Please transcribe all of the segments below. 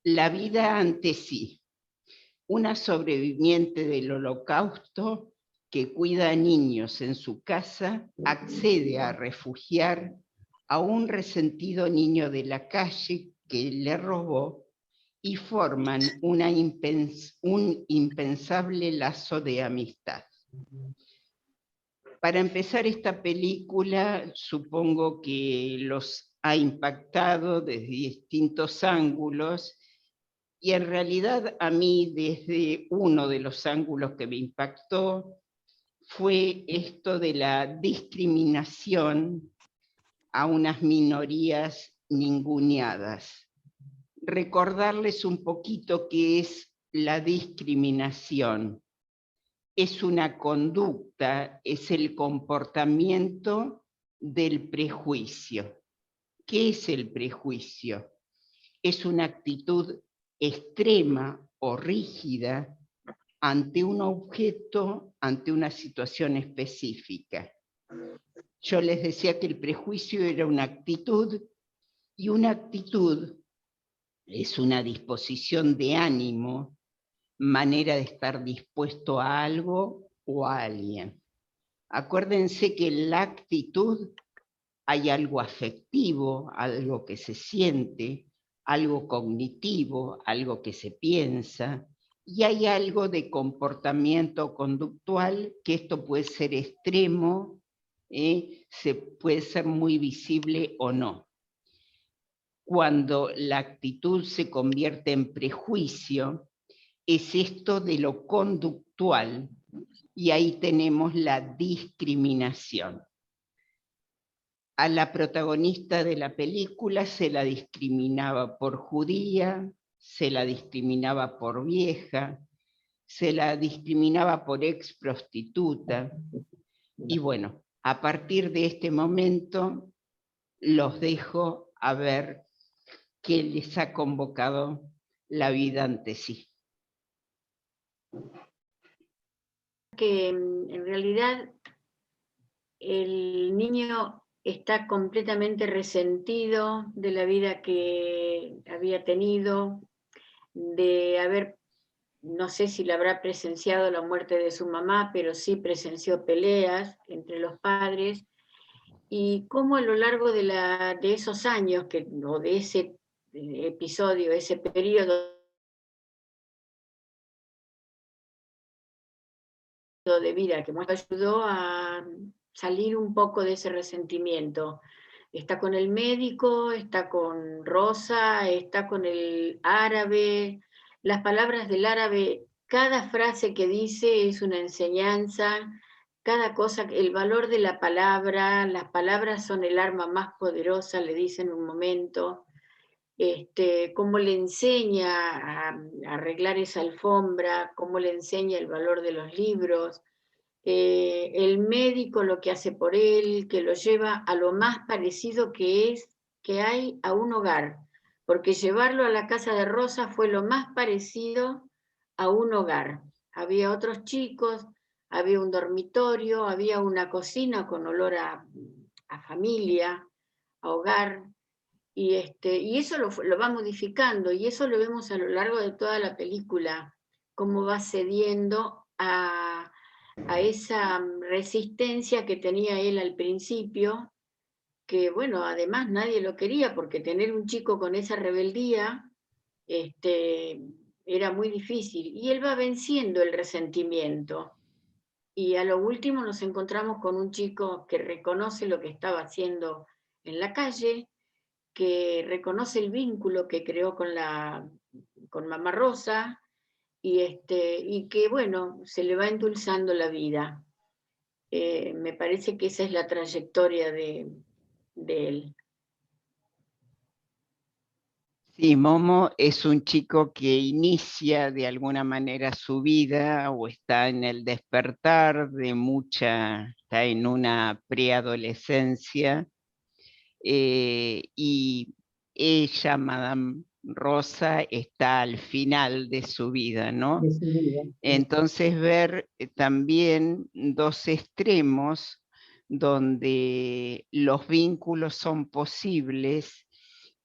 La vida ante sí. Una sobreviviente del Holocausto que cuida a niños en su casa accede a refugiar a un resentido niño de la calle que le robó y forman un impensable lazo de amistad. Para empezar, esta película supongo que los ha impactado desde distintos ángulos y en realidad a mí desde uno de los ángulos que me impactó fue esto de la discriminación a unas minorías ninguneadas. Recordarles un poquito qué es la discriminación. Es una conducta, es el comportamiento del prejuicio. ¿Qué es el prejuicio? Es una actitud extrema o rígida ante un objeto, ante una situación específica. Yo les decía que el prejuicio era una actitud, y una actitud es una disposición de ánimo, manera de estar dispuesto a algo o a alguien. Acuérdense que en la actitud hay algo afectivo, algo que se siente, algo cognitivo, algo que se piensa, y hay algo de comportamiento conductual, que esto puede ser extremo, se puede ser muy visible o no. Cuando la actitud se convierte en prejuicio, es esto de lo conductual, y ahí tenemos la discriminación. A la protagonista de la película se la discriminaba por judía, se la discriminaba por vieja, se la discriminaba por ex prostituta, y bueno, a partir de este momento los dejo a ver qué les ha convocado la vida ante sí. Que en realidad el niño está completamente resentido de la vida que había tenido, de haber, no sé si le habrá presenciado la muerte de su mamá, pero sí presenció peleas entre los padres, y cómo a lo largo de esos años, o de ese episodio, ese periodo de vida que muestra, ayudó a salir un poco de ese resentimiento. Está con el médico, está con Rosa, está con el árabe. Las palabras del árabe, cada frase que dice es una enseñanza, cada cosa, el valor de la palabra, las palabras son el arma más poderosa, le dice en un momento. Cómo le enseña a arreglar esa alfombra, cómo le enseña el valor de los libros, el médico lo que hace por él, que lo lleva a lo más parecido que hay a un hogar, porque llevarlo a la casa de Rosa fue lo más parecido a un hogar. Había otros chicos, había un dormitorio, había una cocina con olor a familia, a hogar, y eso lo va modificando, y eso lo vemos a lo largo de toda la película, cómo va cediendo a esa resistencia que tenía él al principio, que bueno, además nadie lo quería, porque tener un chico con esa rebeldía era muy difícil, y él va venciendo el resentimiento, y a lo último nos encontramos con un chico que reconoce lo que estaba haciendo en la calle, que reconoce el vínculo que creó con Mamá Rosa, y que, bueno, se le va endulzando la vida. Me parece que esa es la trayectoria de él. Sí, Momo es un chico que inicia de alguna manera su vida o está en el despertar de está en una preadolescencia, y ella, Madame Rosa, está al final de su vida, ¿no? De su vida. Entonces ver también dos extremos donde los vínculos son posibles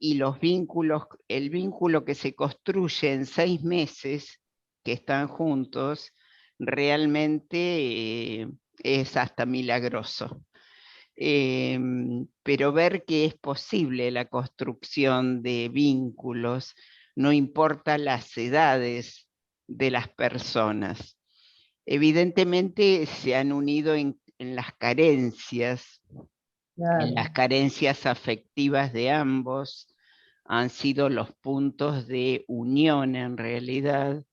y los vínculos, el vínculo que se construye en 6 meses que están juntos, realmente es hasta milagroso. Pero ver que es posible la construcción de vínculos, no importa las edades de las personas. Evidentemente se han unido en las carencias, en las Claro. carencias afectivas de ambos, han sido los puntos de unión en realidad,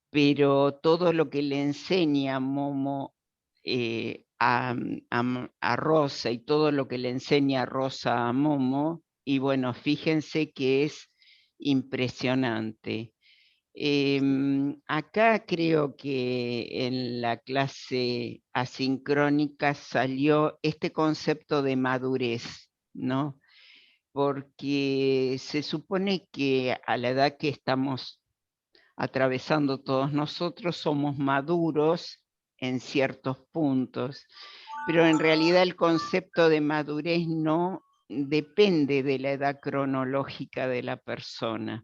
pero todo lo que le enseña Momo a Rosa y todo lo que le enseña Rosa a Momo, y bueno, fíjense que es impresionante. Acá creo que en la clase asincrónica salió este concepto de madurez, ¿no? Porque se supone que a la edad que estamos atravesando todos nosotros somos maduros en ciertos puntos, pero en realidad el concepto de madurez no depende de la edad cronológica de la persona.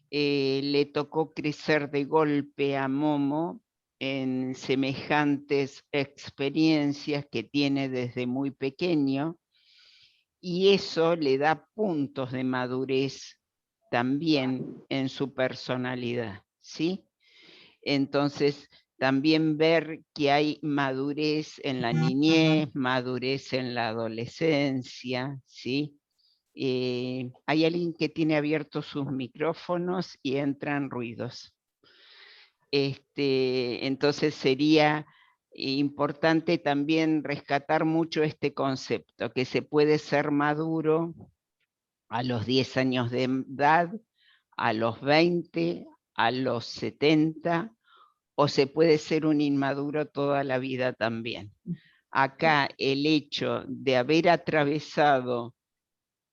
Le tocó crecer de golpe a Momo en semejantes experiencias que tiene desde muy pequeño, y eso le da puntos de madurez también en su personalidad, ¿sí? Entonces, también ver que hay madurez en la niñez, madurez en la adolescencia, ¿sí? Hay alguien que tiene abiertos sus micrófonos y entran ruidos. Entonces sería importante también rescatar mucho este concepto, que se puede ser maduro a los 10 años de edad, a los 20, a los 70, o se puede ser un inmaduro toda la vida también. Acá el hecho de haber atravesado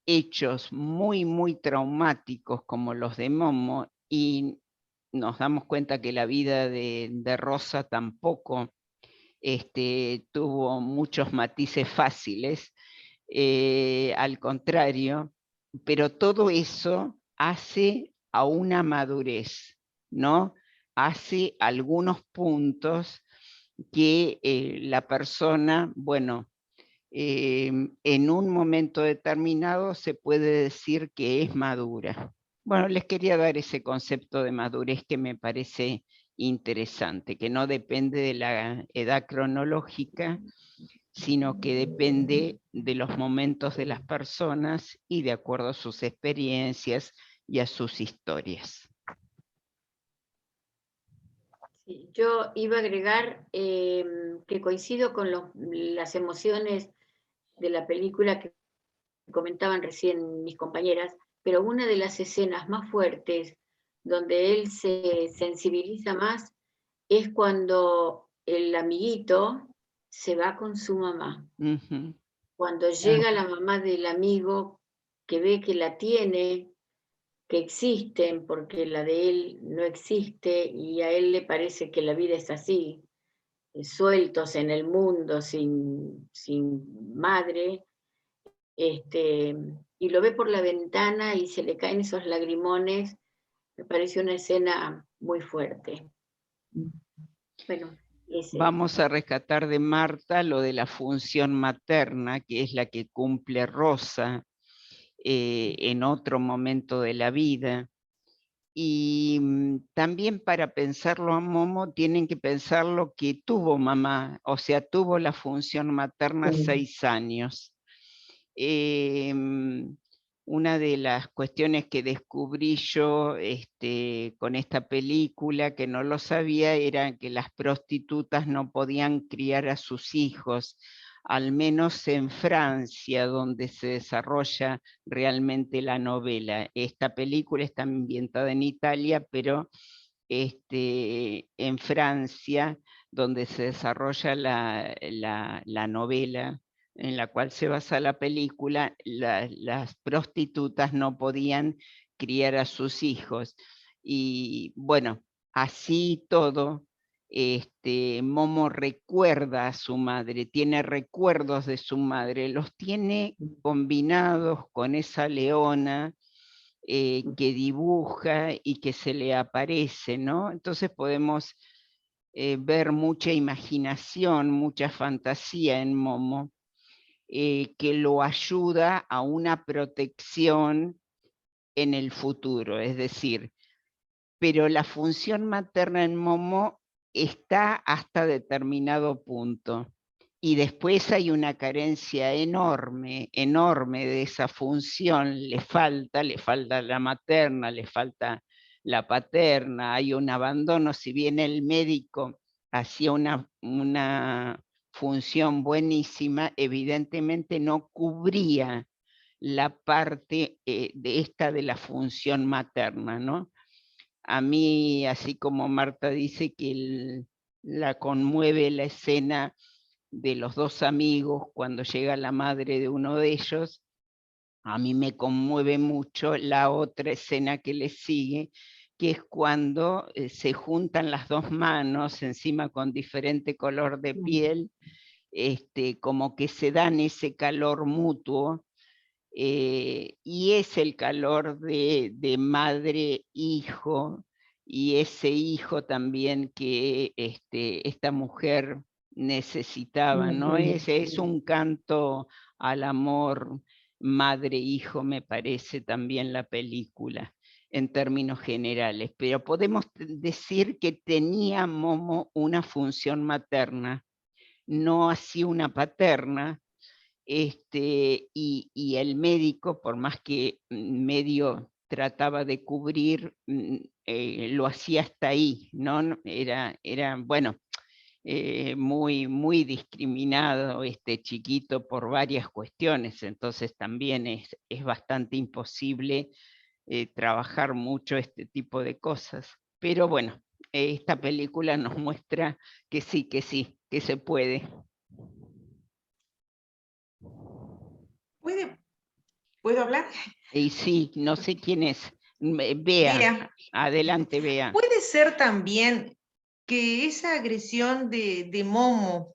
hechos muy, muy traumáticos como los de Momo, y nos damos cuenta que la vida de Rosa tampoco tuvo muchos matices fáciles, al contrario, pero todo eso hace a una madurez, ¿no? Hace algunos puntos que la persona, bueno, en un momento determinado se puede decir que es madura. Bueno, les quería dar ese concepto de madurez que me parece interesante, que no depende de la edad cronológica, sino que depende de los momentos de las personas y de acuerdo a sus experiencias y a sus historias. Sí, yo iba a agregar que coincido con las emociones de la película que comentaban recién mis compañeras, pero una de las escenas más fuertes donde él se sensibiliza más es cuando el amiguito se va con su mamá. Ujú. Cuando llega la mamá del amigo, que ve que la tiene, que existen, porque la de él no existe, y a él le parece que la vida es así, sueltos en el mundo, sin madre, y lo ve por la ventana y se le caen esos lagrimones, me pareció una escena muy fuerte. Bueno, Vamos a rescatar de Marta lo de la función materna, que es la que cumple Rosa en otro momento de la vida. Y también para pensarlo a Momo tienen que pensar lo que tuvo mamá, o sea, tuvo la función materna 6 años. Una de las cuestiones que descubrí yo con esta película, que no lo sabía, era que las prostitutas no podían criar a sus hijos, al menos en Francia, donde se desarrolla realmente la novela. Esta película está ambientada en Italia, pero en Francia, donde se desarrolla la novela en la cual se basa la película, las prostitutas no podían criar a sus hijos. Y bueno, así todo, Momo recuerda a su madre, tiene recuerdos de su madre, los tiene combinados con esa leona que dibuja y que se le aparece, ¿no? Entonces podemos ver mucha imaginación, mucha fantasía en Momo, que lo ayuda a una protección en el futuro, es decir, pero la función materna en Momo está hasta determinado punto. Y después hay una carencia enorme, enorme de esa función, le falta la materna, le falta la paterna, hay un abandono, si bien el médico hacía una función buenísima, evidentemente no cubría la parte de la función materna, ¿no? A mí, así como Marta dice que la conmueve la escena de los dos amigos cuando llega la madre de uno de ellos, a mí me conmueve mucho la otra escena que le sigue, que es cuando se juntan las dos manos, encima con diferente color de piel, como que se dan ese calor mutuo, y es el calor de madre-hijo, y ese hijo también que esta mujer necesitaba, ¿no? Ese es un canto al amor madre-hijo, me parece también la película, en términos generales, pero podemos decir que tenía Momo una función materna, no así una paterna, y el médico, por más que medio trataba de cubrir, lo hacía hasta ahí, ¿no? Era bueno, muy, muy discriminado este chiquito por varias cuestiones, entonces también es bastante imposible trabajar mucho este tipo de cosas. Pero bueno, esta película nos muestra que sí, que se puede. ¿Puedo hablar? Y sí, no sé quién es. Bea, Mira, adelante, Bea. puede ser también que esa agresión de Momo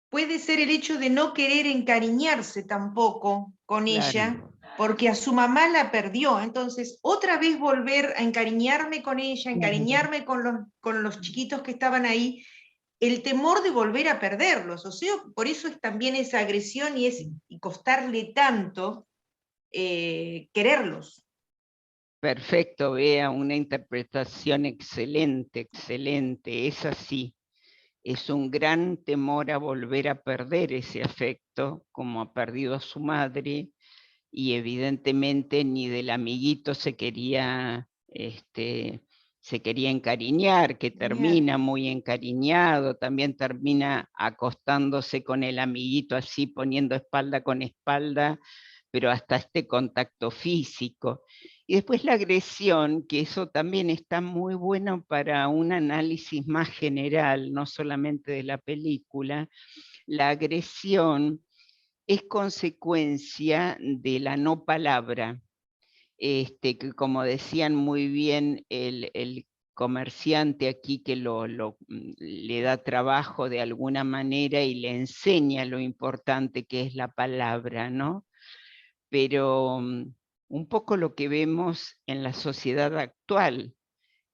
puede ser el hecho de no querer encariñarse tampoco con ella, Claro, porque a su mamá la perdió. Entonces, otra vez volver a encariñarme con ella, encariñarme con los chiquitos que estaban ahí, el temor de volver a perderlos. O sea, por eso es también esa agresión y costarle tanto quererlos. perfecto, Bea, una interpretación excelente, excelente. Es así. Es un gran temor a volver a perder ese afecto, como ha perdido a su madre, y evidentemente ni del amiguito se quería encariñar, que termina muy encariñado, también termina acostándose con el amiguito así, poniendo espalda con espalda, pero hasta este contacto físico. Y después la agresión, que eso también está muy bueno para un análisis más general, no solamente de la película. La agresión es consecuencia de la no palabra, que como decían muy bien el comerciante aquí que le da trabajo de alguna manera y le enseña lo importante que es la palabra, ¿no? Pero un poco lo que vemos en la sociedad actual.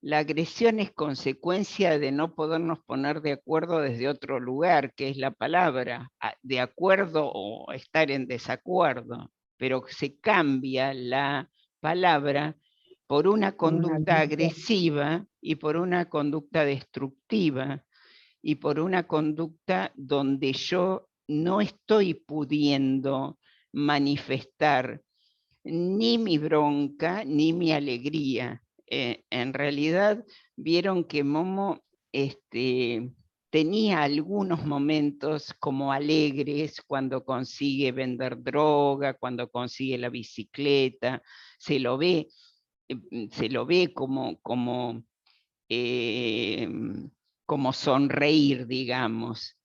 La agresión es consecuencia de no podernos poner de acuerdo desde otro lugar, que es la palabra, de acuerdo o estar en desacuerdo, pero se cambia la palabra por una conducta agresiva y por una conducta destructiva y por una conducta donde yo no estoy pudiendo manifestar ni mi bronca ni mi alegría. En realidad vieron que Momo tenía algunos momentos como alegres cuando consigue vender droga, cuando consigue la bicicleta, se lo ve, se lo ve eh, como sonreír, digamos,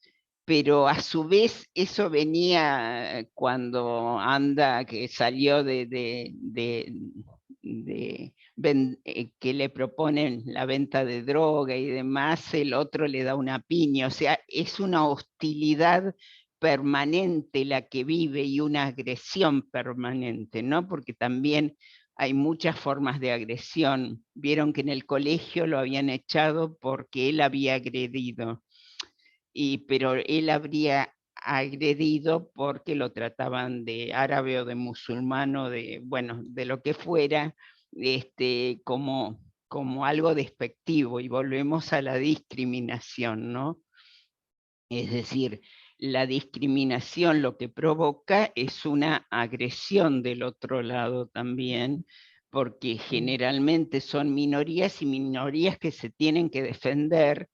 pero a su vez eso venía cuando anda, que salió de que le proponen la venta de droga y demás, el otro le da una piña, o sea, es una hostilidad permanente la que vive y una agresión permanente, ¿no? Porque también hay muchas formas de agresión. Vieron que en el colegio lo habían echado porque él había agredido, pero él habría agredido porque lo trataban de árabe o de musulmán o de, bueno, de lo que fuera, como algo despectivo, y volvemos a la discriminación, ¿no? Es decir, la discriminación lo que provoca es una agresión del otro lado también, porque generalmente son minorías y minorías que se tienen que defender,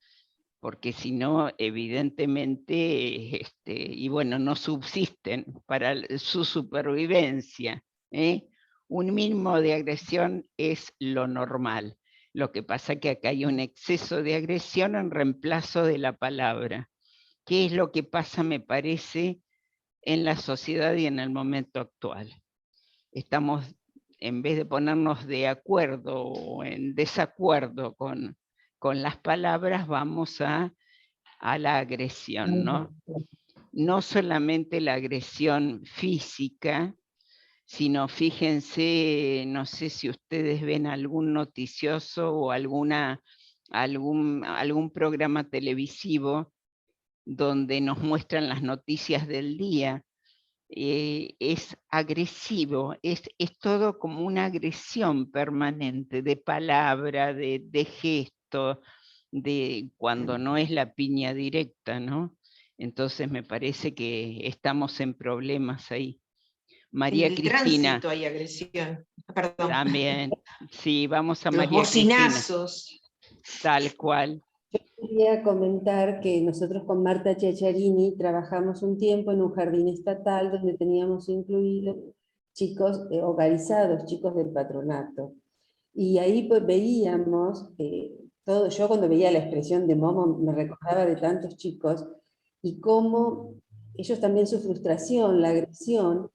porque si no, evidentemente, y bueno, no subsisten para su supervivencia, ¿eh? Un mínimo de agresión es lo normal. Lo que pasa es que acá hay un exceso de agresión en reemplazo de la palabra. ¿Qué es lo que pasa, me parece, en la sociedad y en el momento actual? Estamos, en vez de ponernos de acuerdo o en desacuerdo con las palabras, vamos a la agresión, ¿no? No solamente la agresión física, sino fíjense, no sé si ustedes ven algún noticioso o algún programa televisivo donde nos muestran las noticias del día. Es agresivo, es todo como una agresión permanente de palabra, de gesto, de cuando no es la piña directa, ¿no? Entonces me parece que estamos en problemas ahí. En María el Cristina, tránsito hay agresión. Perdón. también, sí, vamos a Los María Cristina, bocinazos. tal cual. Quería comentar que nosotros con Marta Chiacharini trabajamos un tiempo en un jardín estatal donde teníamos incluidos chicos hogarizados, chicos del patronato. Y ahí pues veíamos, todo, yo cuando veía la expresión de Momo me recordaba de tantos chicos y cómo ellos también su frustración, la agresión,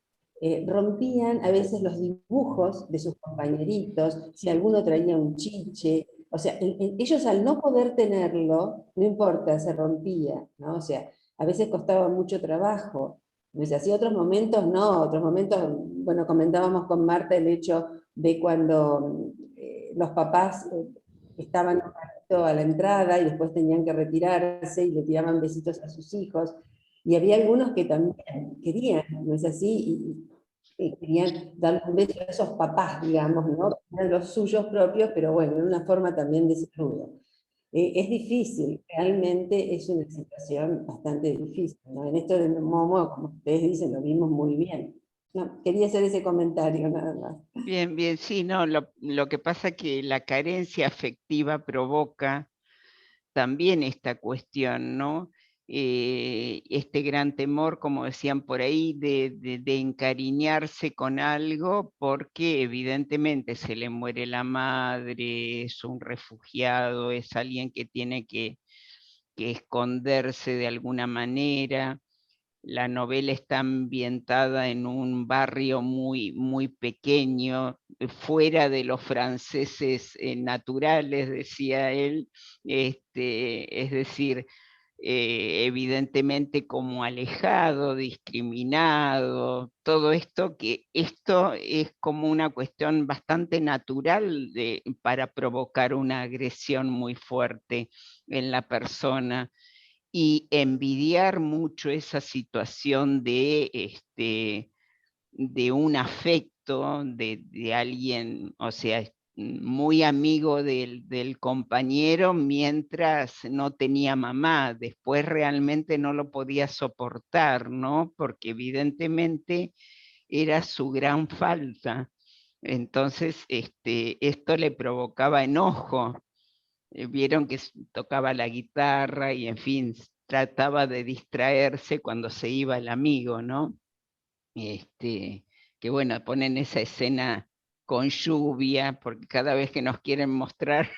rompían a veces los dibujos de sus compañeritos, si alguno traía un chiche, o sea, ellos al no poder tenerlo, no importa, se rompía, ¿no? O sea, a veces costaba mucho trabajo. Así otros momentos no, otros momentos, bueno, comentábamos con Marta el hecho de cuando los papás estaban a la entrada y después tenían que retirarse y le tiraban besitos a sus hijos. Y había algunos que también querían, ¿no es así? Y querían dar un beso a esos papás, digamos, ¿no? Eran los suyos propios, pero bueno, en una forma también de saludo. Es difícil, realmente es una situación bastante difícil, ¿no? En esto de Momo, como ustedes dicen, lo vimos muy bien. No, quería hacer ese comentario nada más. Bien, bien, sí, no, lo que pasa es que la carencia afectiva provoca también esta cuestión, ¿no? Este gran temor, como decían por ahí, de encariñarse con algo porque evidentemente se le muere la madre, es un refugiado, es alguien que tiene que esconderse de alguna manera. La novela está ambientada en un barrio muy, muy pequeño, fuera de los franceses naturales, decía él, es decir, evidentemente como alejado, discriminado, todo esto, que esto es como una cuestión bastante natural para provocar una agresión muy fuerte en la persona y envidiar mucho esa situación de un afecto de alguien, o sea, muy amigo del compañero mientras no tenía mamá, después realmente no lo podía soportar, ¿no? Porque evidentemente era su gran falta. Entonces, esto le provocaba enojo. Vieron que tocaba la guitarra y en fin, trataba de distraerse cuando se iba el amigo, ¿no? Que bueno, ponen esa escena con lluvia, porque cada vez que nos quieren mostrar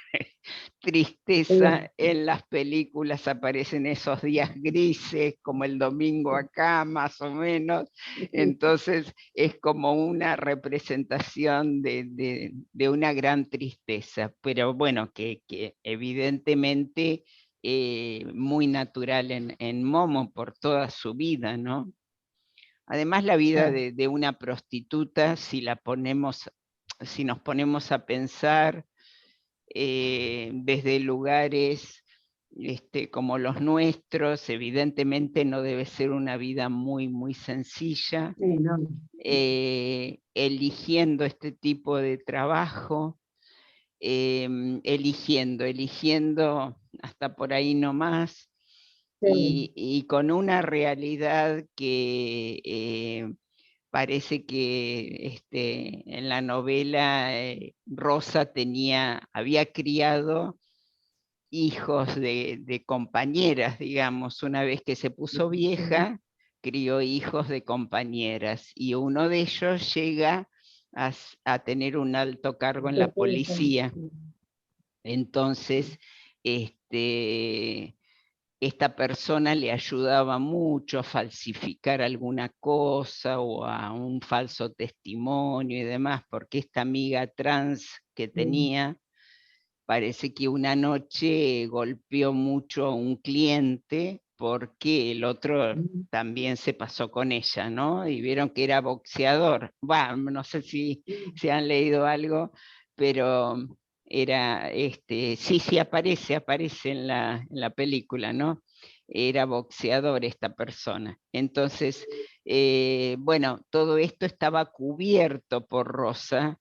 tristeza en las películas aparecen esos días grises, como el domingo acá, más o menos. Entonces es como una representación de una gran tristeza, pero bueno, que evidentemente muy natural en Momo por toda su vida, ¿no? Además, la vida de una prostituta, si nos ponemos a pensar desde lugares como los nuestros, evidentemente no debe ser una vida muy, muy sencilla, eligiendo este tipo de trabajo, eligiendo hasta por ahí nomás, y con una realidad que parece que en la novela Rosa había criado hijos de compañeras, digamos, una vez que se puso vieja, crió hijos de compañeras, y uno de ellos llega a tener un alto cargo en la policía. Entonces, esta persona le ayudaba mucho a falsificar alguna cosa o a un falso testimonio y demás, porque esta amiga trans que tenía, parece que una noche golpeó mucho a un cliente porque el otro también se pasó con ella, ¿no? Y vieron que era boxeador. Bueno, no sé si han leído algo, pero era, sí, aparece en la película, ¿no? Era boxeador esta persona. Entonces, bueno, todo esto estaba cubierto por Rosa,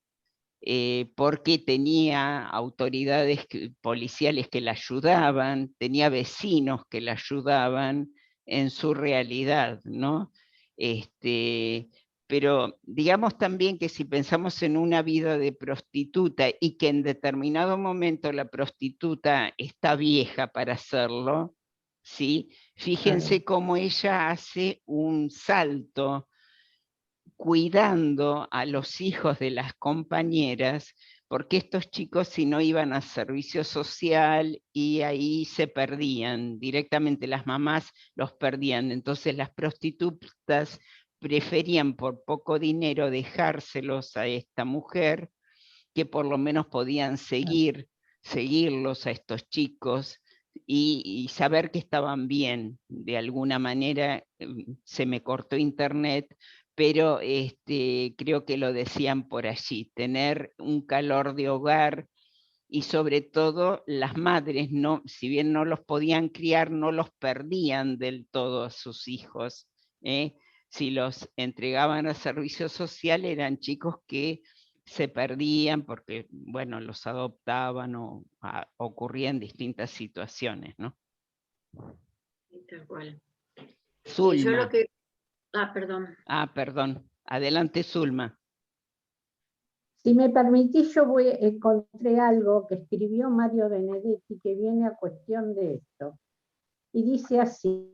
porque tenía autoridades policiales que la ayudaban, tenía vecinos que la ayudaban en su realidad, ¿no? Pero digamos también que si pensamos en una vida de prostituta y que en determinado momento la prostituta está vieja para hacerlo, ¿sí? Fíjense cómo ella hace un salto cuidando a los hijos de las compañeras, porque estos chicos si no iban a servicio social y ahí se perdían, directamente las mamás los perdían, entonces las prostitutas preferían por poco dinero dejárselos a esta mujer, que por lo menos podían seguirlos a estos chicos y saber que estaban bien. De alguna manera se me cortó internet, pero creo que lo decían por allí, tener un calor de hogar, y sobre todo las madres, no, si bien no los podían criar, no los perdían del todo a sus hijos. Si los entregaban a servicio social, eran chicos que se perdían porque, bueno, los adoptaban o ocurrían distintas situaciones, ¿no? Tal cual. Zulma. Y yo lo que... perdón. Perdón. Adelante, Zulma. Si me permitís, yo encontré algo que escribió Mario Benedetti que viene a cuestión de esto. Y dice así: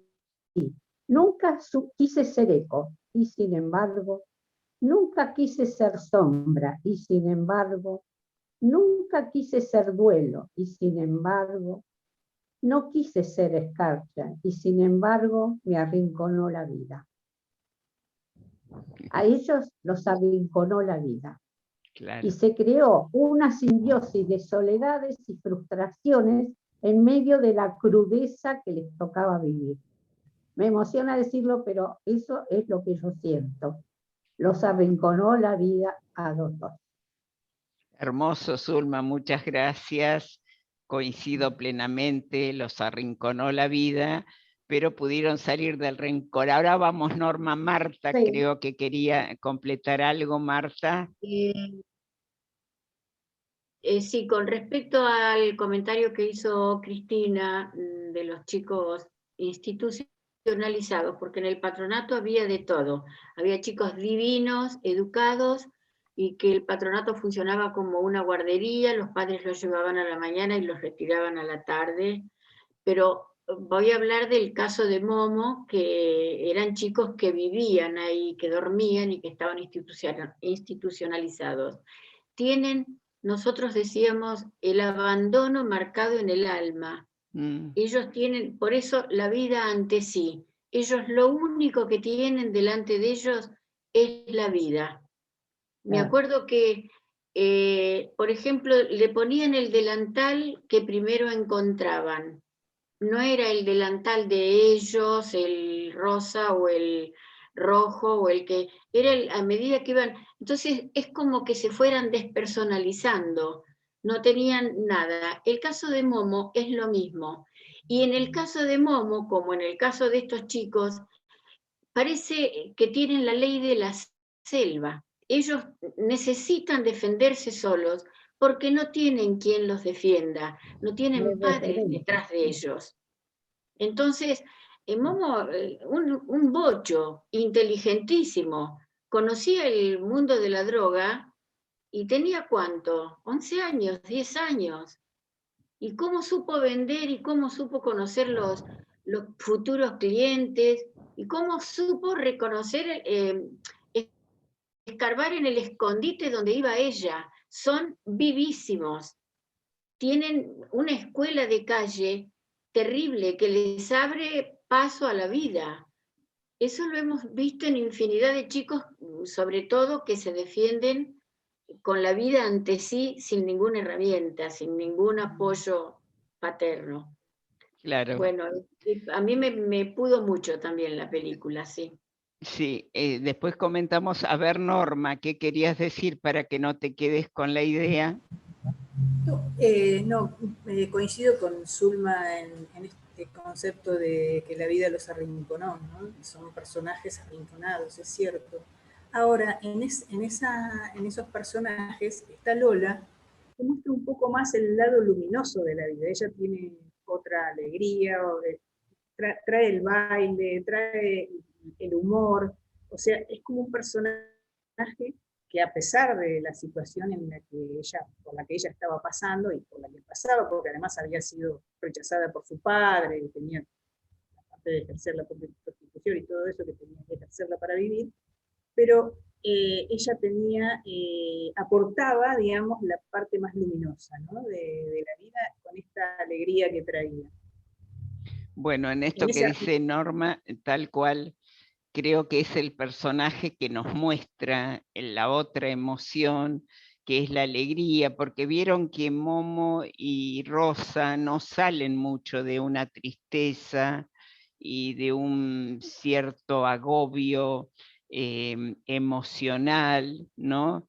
nunca quise ser eco, y sin embargo, nunca quise ser sombra, y sin embargo, nunca quise ser duelo, y sin embargo, no quise ser escarcha, y sin embargo, me arrinconó la vida. A ellos los arrinconó la vida. Claro. Y se creó una simbiosis de soledades y frustraciones en medio de la crudeza que les tocaba vivir. Me emociona decirlo, pero eso es lo que yo siento. Los arrinconó la vida a los dos. Hermoso, Zulma, muchas gracias. Coincido plenamente, los arrinconó la vida, pero pudieron salir del rencor. Ahora vamos, Norma. Marta, sí. Creo que quería completar algo, Marta. Sí, con respecto al comentario que hizo Cristina de los chicos institucionalizados, porque en el patronato había de todo. Había chicos divinos, educados, y que el patronato funcionaba como una guardería, los padres los llevaban a la mañana y los retiraban a la tarde, pero voy a hablar del caso de Momo, que eran chicos que vivían ahí, que dormían y que estaban institucionalizados. tienen, nosotros decíamos, el abandono marcado en el alma. Ellos tienen, por eso, la vida ante sí. Ellos lo único que tienen delante de ellos es la vida. Me acuerdo que, por ejemplo, le ponían el delantal que primero encontraban. No era el delantal de ellos, el rosa o el rojo, o el que era a medida que iban. Entonces es como que se fueran despersonalizando, no tenían nada. El caso de Momo es lo mismo. Y en el caso de Momo, como en el caso de estos chicos, parece que tienen la ley de la selva. Ellos necesitan defenderse solos porque no tienen quien los defienda, no tienen padres detrás de ellos. Entonces, Momo, un bocho, inteligentísimo, conocía el mundo de la droga y tenía ¿cuánto? 11 años, 10 años. ¿Y cómo supo vender y cómo supo conocer los futuros clientes? ¿Y cómo supo reconocer, escarbar en el escondite donde iba ella? Son vivísimos. Tienen una escuela de calle terrible que les abre paso a la vida. Eso lo hemos visto en infinidad de chicos, sobre todo que se defienden con la vida ante sí sin ninguna herramienta, sin ningún apoyo paterno. Claro. Bueno, a mí me pudo mucho también la película, sí. Sí, después comentamos, a ver Norma, ¿qué querías decir para que no te quedes con la idea? Coincido con Zulma en este concepto de que la vida los arrinconó, ¿no? Son personajes arrinconados, es cierto. Ahora, en esos personajes está Lola, que muestra un poco más el lado luminoso de la vida. Ella tiene otra alegría, trae el baile, trae el humor, o sea, es como un personaje que a pesar de la situación por la que ella estaba pasando y por la que pasaba, porque además había sido rechazada por su padre, y tenía, aparte de ejercer la prostitución y todo eso, que tenía que ejercerla para vivir, pero ella aportaba, digamos, la parte más luminosa, ¿no? de la vida con esta alegría que traía. Bueno, en esto que dice Norma, tal cual, creo que es el personaje que nos muestra la otra emoción, que es la alegría, porque vieron que Momo y Rosa no salen mucho de una tristeza y de un cierto agobio emocional, ¿no?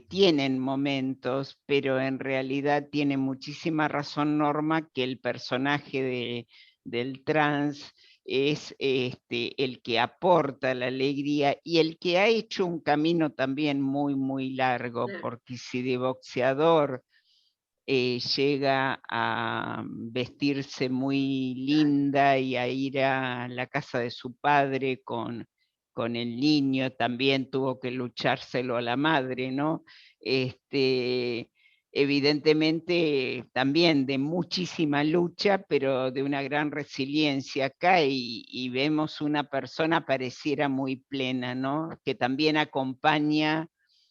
Tienen momentos, pero en realidad tiene muchísima razón Norma que el personaje del trans es el que aporta la alegría y el que ha hecho un camino también muy, muy largo, porque si de boxeador llega a vestirse muy linda y a ir a la casa de su padre con el niño, también tuvo que luchárselo a la madre, ¿no? Evidentemente también de muchísima lucha, pero de una gran resiliencia acá y vemos una persona pareciera muy plena, ¿no? Que también acompaña,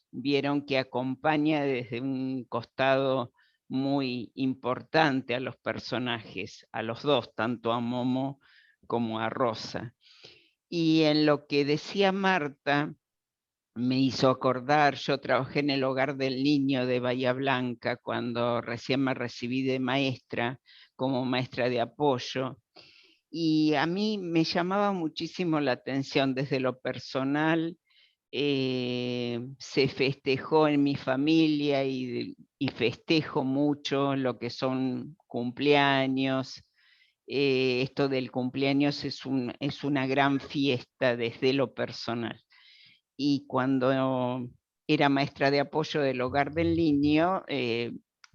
vieron que acompaña desde un costado muy importante a los personajes, a los dos, tanto a Momo como a Rosa. Y en lo que decía Marta, me hizo acordar, yo trabajé en el Hogar del Niño de Bahía Blanca cuando recién me recibí de maestra, como maestra de apoyo, y a mí me llamaba muchísimo la atención desde lo personal. Se festejó en mi familia y festejo mucho lo que son cumpleaños. Esto del cumpleaños es una gran fiesta desde lo personal. Y cuando era maestra de apoyo del Hogar del Niño,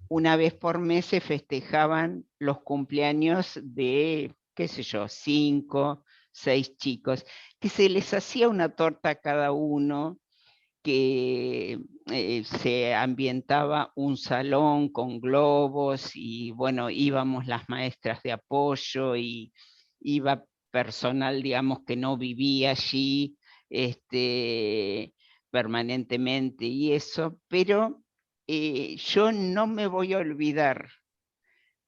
una vez por mes se festejaban los cumpleaños de, qué sé yo, 5, 6 chicos, que se les hacía una torta a cada uno, que se ambientaba un salón con globos y bueno, íbamos las maestras de apoyo y iba personal, digamos, que no vivía allí, permanentemente y eso, pero yo no me voy a olvidar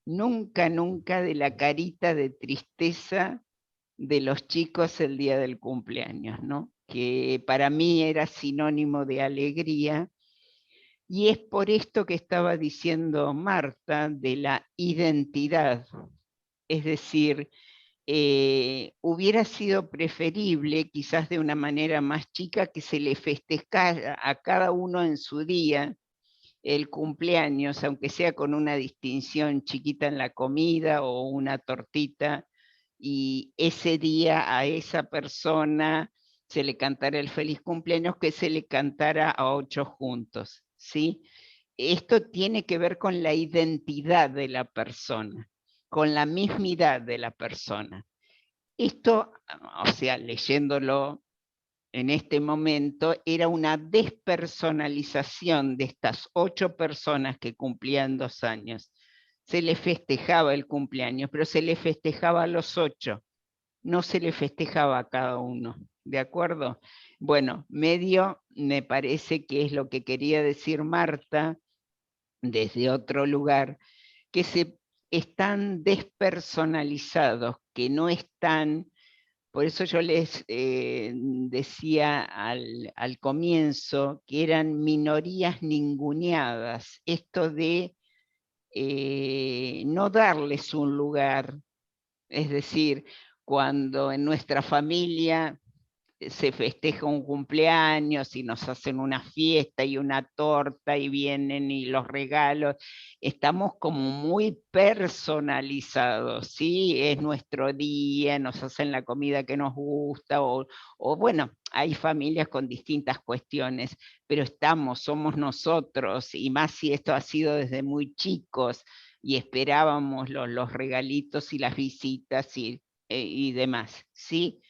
nunca, nunca de la carita de tristeza de los chicos el día del cumpleaños, ¿no? Que para mí era sinónimo de alegría, y es por esto que estaba diciendo Marta de la identidad. Es decir, hubiera sido preferible, quizás de una manera más chica, que se le festejara a cada uno en su día el cumpleaños, aunque sea con una distinción chiquita en la comida o una tortita, y ese día a esa persona se le cantara el feliz cumpleaños, que se le cantara a 8 juntos, ¿sí? Esto tiene que ver con la identidad de la persona, con la mismidad de la persona. Esto, o sea, leyéndolo en este momento, era una despersonalización de estas 8 personas que cumplían 2 años. Se le festejaba el cumpleaños, pero se le festejaba a los 8, no se le festejaba a cada uno, ¿de acuerdo? Bueno, medio me parece que es lo que quería decir Marta desde otro lugar, que se están despersonalizados, que no están. Por eso yo les decía al comienzo que eran minorías ninguneadas, esto de no darles un lugar. Es decir, cuando en nuestra familia se festeja un cumpleaños y nos hacen una fiesta y una torta y vienen y los regalos, estamos como muy personalizados, ¿sí? Es nuestro día, nos hacen la comida que nos gusta, o bueno, hay familias con distintas cuestiones, pero somos nosotros, y más si esto ha sido desde muy chicos, y esperábamos los regalitos y las visitas y demás, ¿sí?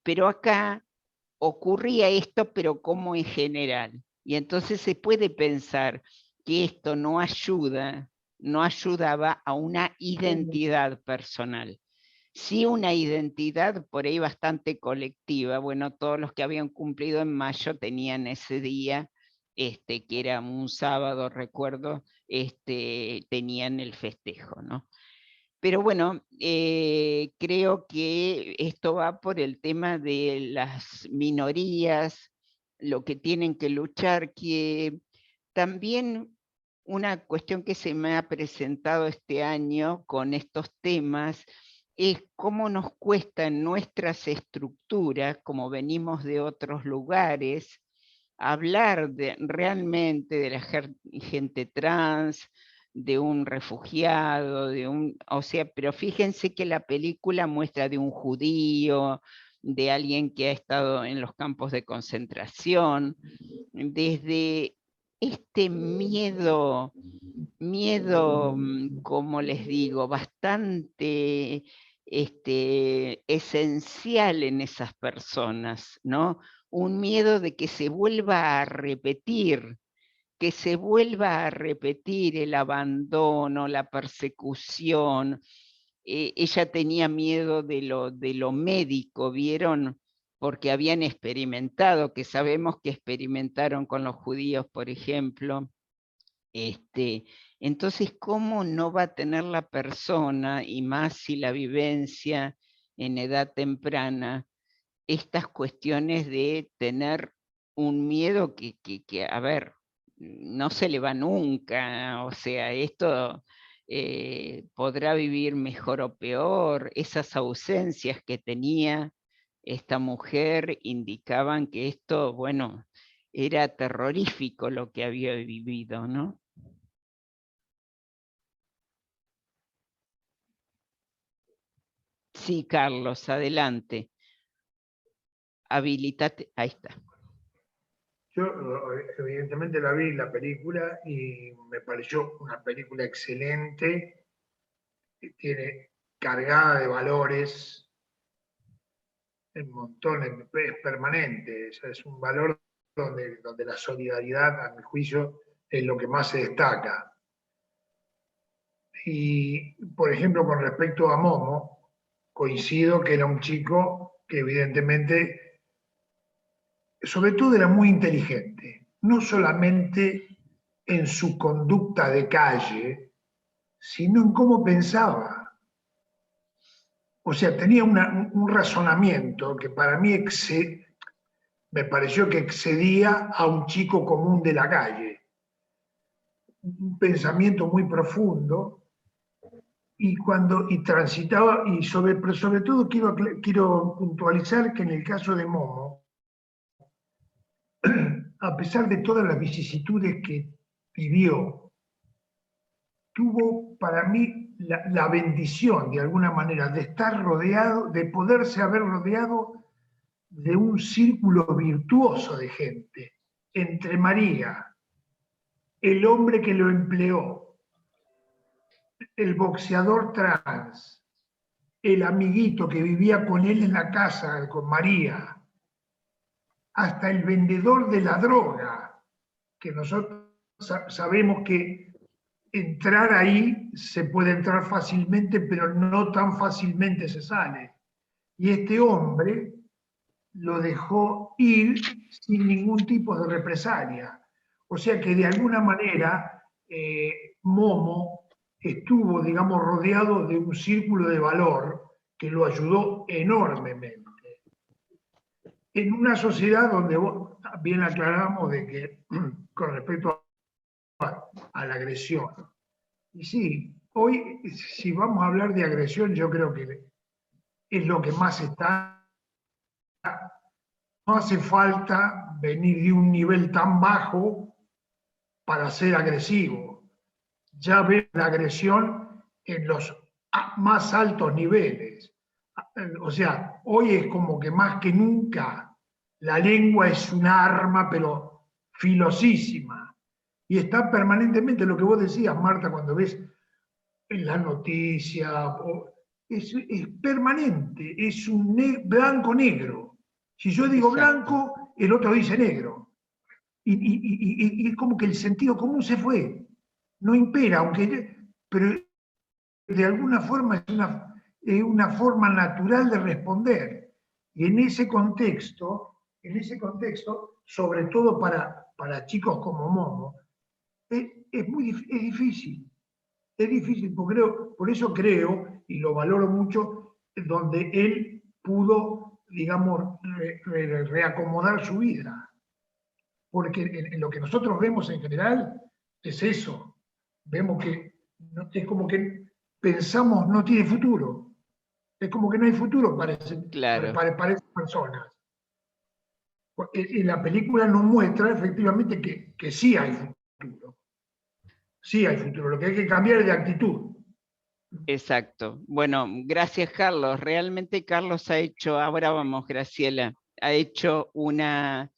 Pero acá ocurría esto, pero como en general. Y entonces se puede pensar que esto no ayudaba a una identidad personal. Sí, una identidad por ahí bastante colectiva. Bueno, todos los que habían cumplido en mayo tenían ese día, que era un sábado, recuerdo, tenían el festejo, ¿no? Pero bueno, creo que esto va por el tema de las minorías, lo que tienen que luchar, que también una cuestión que se me ha presentado este año con estos temas es cómo nos cuesta en nuestras estructuras, como venimos de otros lugares, hablar realmente de la gente trans, de un refugiado, o sea, pero fíjense que la película muestra de un judío, de alguien que ha estado en los campos de concentración, desde este miedo, como les digo, bastante esencial en esas personas, ¿no? Un miedo de que se vuelva a repetir, el abandono, la persecución. Ella tenía miedo de lo médico, ¿vieron? Porque habían experimentado, que sabemos que experimentaron con los judíos, por ejemplo. Entonces, ¿cómo no va a tener la persona, y más si la vivencia en edad temprana, estas cuestiones de tener un miedo que a ver, no se le va nunca? O sea, esto podrá vivir mejor o peor. Esas ausencias que tenía esta mujer indicaban que esto, bueno, era terrorífico lo que había vivido, ¿no? Sí, Carlos, adelante. Habilitate, ahí está. Yo evidentemente la vi la película y me pareció una película excelente, que tiene cargada de valores, un montón, es permanente, es un valor donde la solidaridad, a mi juicio, es lo que más se destaca. Y, por ejemplo, con respecto a Momo, coincido que era un chico que evidentemente sobre todo era muy inteligente, no solamente en su conducta de calle, sino en cómo pensaba. O sea, tenía un razonamiento que para mí me pareció que excedía a un chico común de la calle. Un pensamiento muy profundo y transitaba, pero sobre todo quiero puntualizar que en el caso de Momo, a pesar de todas las vicisitudes que vivió, tuvo para mí la bendición, de alguna manera, de estar rodeado, de poderse haber rodeado de un círculo virtuoso de gente, entre María, el hombre que lo empleó, el boxeador trans, el amiguito que vivía con él en la casa, con María, hasta el vendedor de la droga, que nosotros sabemos que entrar ahí se puede entrar fácilmente, pero no tan fácilmente se sale. Y este hombre lo dejó ir sin ningún tipo de represalia. O sea que de alguna manera Momo estuvo, digamos, rodeado de un círculo de valor que lo ayudó enormemente. En una sociedad donde vos bien aclaramos de que con respecto a la agresión, y sí, hoy si vamos a hablar de agresión, yo creo que es lo que más está. No hace falta venir de un nivel tan bajo para ser agresivo. Ya ves la agresión en los más altos niveles. O sea, hoy es como que más que nunca la lengua es un arma, pero filosísima. Y está permanentemente, lo que vos decías, Marta, cuando ves en la noticia, es permanente, es un blanco-negro. Si yo digo blanco, el otro dice negro. Y es como que el sentido común se fue. No impera, pero de alguna forma es una forma natural de responder. Y en ese contexto, sobre todo para chicos como Momo, es difícil. Es difícil, por eso creo, y lo valoro mucho, donde él pudo, digamos, reacomodar su vida. Porque en lo que nosotros vemos en general es eso. Vemos que es como que pensamos no tiene futuro. Es como que no hay futuro para esas personas. Y la película nos muestra efectivamente que sí hay futuro. Sí hay futuro. Lo que hay que cambiar es de actitud. Exacto. Bueno, gracias Carlos. Realmente Carlos ha hecho, ahora vamos Graciela, ha hecho una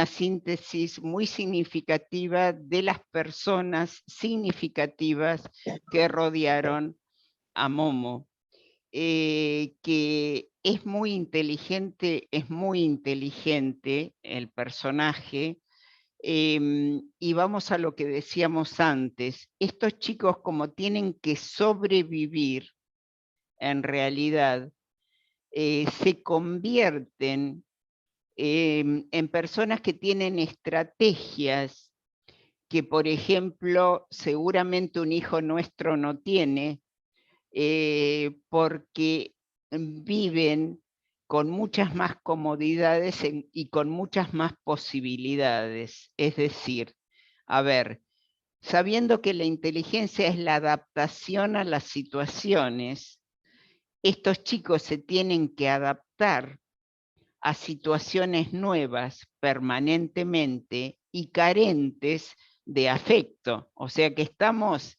síntesis muy significativa de las personas significativas que rodearon a Momo, que es muy inteligente el personaje. Y vamos a lo que decíamos antes, estos chicos como tienen que sobrevivir, en realidad, se convierten en personas que tienen estrategias que, por ejemplo, seguramente un hijo nuestro no tiene, porque viven con muchas más comodidades y con muchas más posibilidades. Es decir, a ver, sabiendo que la inteligencia es la adaptación a las situaciones, estos chicos se tienen que adaptar a situaciones nuevas permanentemente y carentes de afecto. O sea que estamos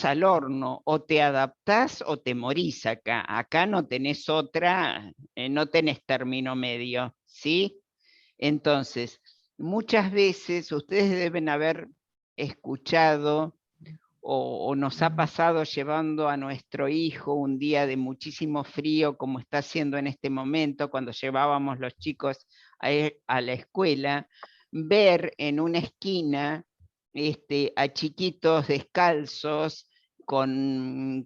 al horno, o te adaptás o te morís acá. Acá no tenés otra, no tenés término medio, ¿sí? Entonces, muchas veces ustedes deben haber escuchado o nos ha pasado llevando a nuestro hijo un día de muchísimo frío, como está haciendo en este momento, cuando llevábamos los chicos a la escuela, ver en una esquina a chiquitos descalzos, con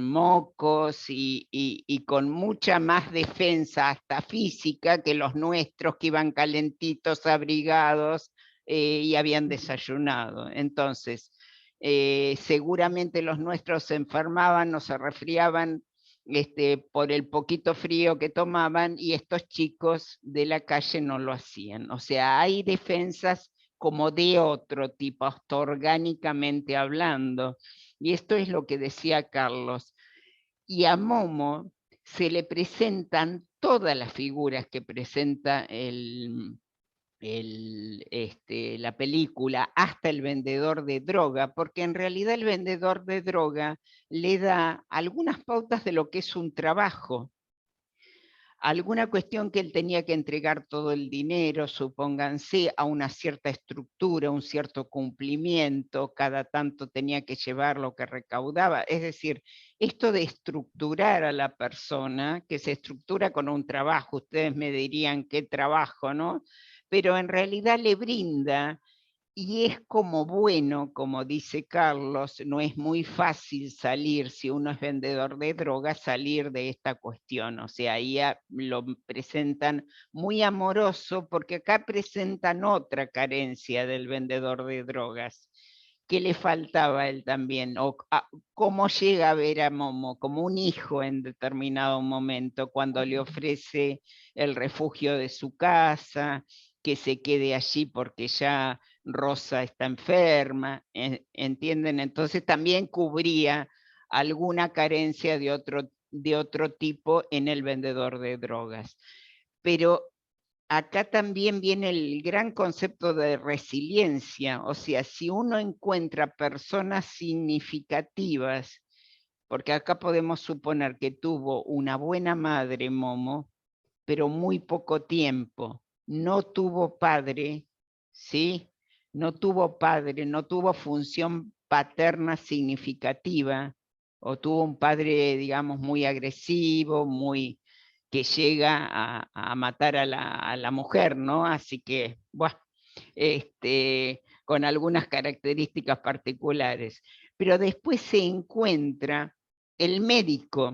mocos y con mucha más defensa, hasta física, que los nuestros, que iban calentitos, abrigados y habían desayunado. Entonces, seguramente los nuestros se enfermaban o se resfriaban por el poquito frío que tomaban, y estos chicos de la calle no lo hacían. O sea, hay defensas como de otro tipo, hasta orgánicamente hablando. Y esto es lo que decía Carlos. Y a Momo se le presentan todas las figuras que presenta la película, hasta el vendedor de droga, porque en realidad el vendedor de droga le da algunas pautas de lo que es un trabajo. Alguna cuestión que él tenía que entregar todo el dinero, supónganse, a una cierta estructura, un cierto cumplimiento, cada tanto tenía que llevar lo que recaudaba. Es decir, esto de estructurar a la persona, que se estructura con un trabajo, ustedes me dirían qué trabajo, ¿no? Pero en realidad le brinda. Y es como bueno, como dice Carlos, no es muy fácil salir, si uno es vendedor de drogas, salir de esta cuestión. O sea, ahí lo presentan muy amoroso, porque acá presentan otra carencia del vendedor de drogas. ¿Qué le faltaba a él también? O cómo llega a ver a Momo como un hijo en determinado momento, cuando le ofrece el refugio de su casa, que se quede allí porque ya Rosa está enferma, ¿entienden? Entonces también cubría alguna carencia de otro tipo en el vendedor de drogas. Pero acá también viene el gran concepto de resiliencia. O sea, si uno encuentra personas significativas, porque acá podemos suponer que tuvo una buena madre, Momo, pero muy poco tiempo, no tuvo padre, ¿sí? No tuvo padre, no tuvo función paterna significativa, o tuvo un padre, digamos, muy agresivo, que llega a matar a la mujer, ¿no? Así que, bueno, con algunas características particulares. Pero después se encuentra el médico,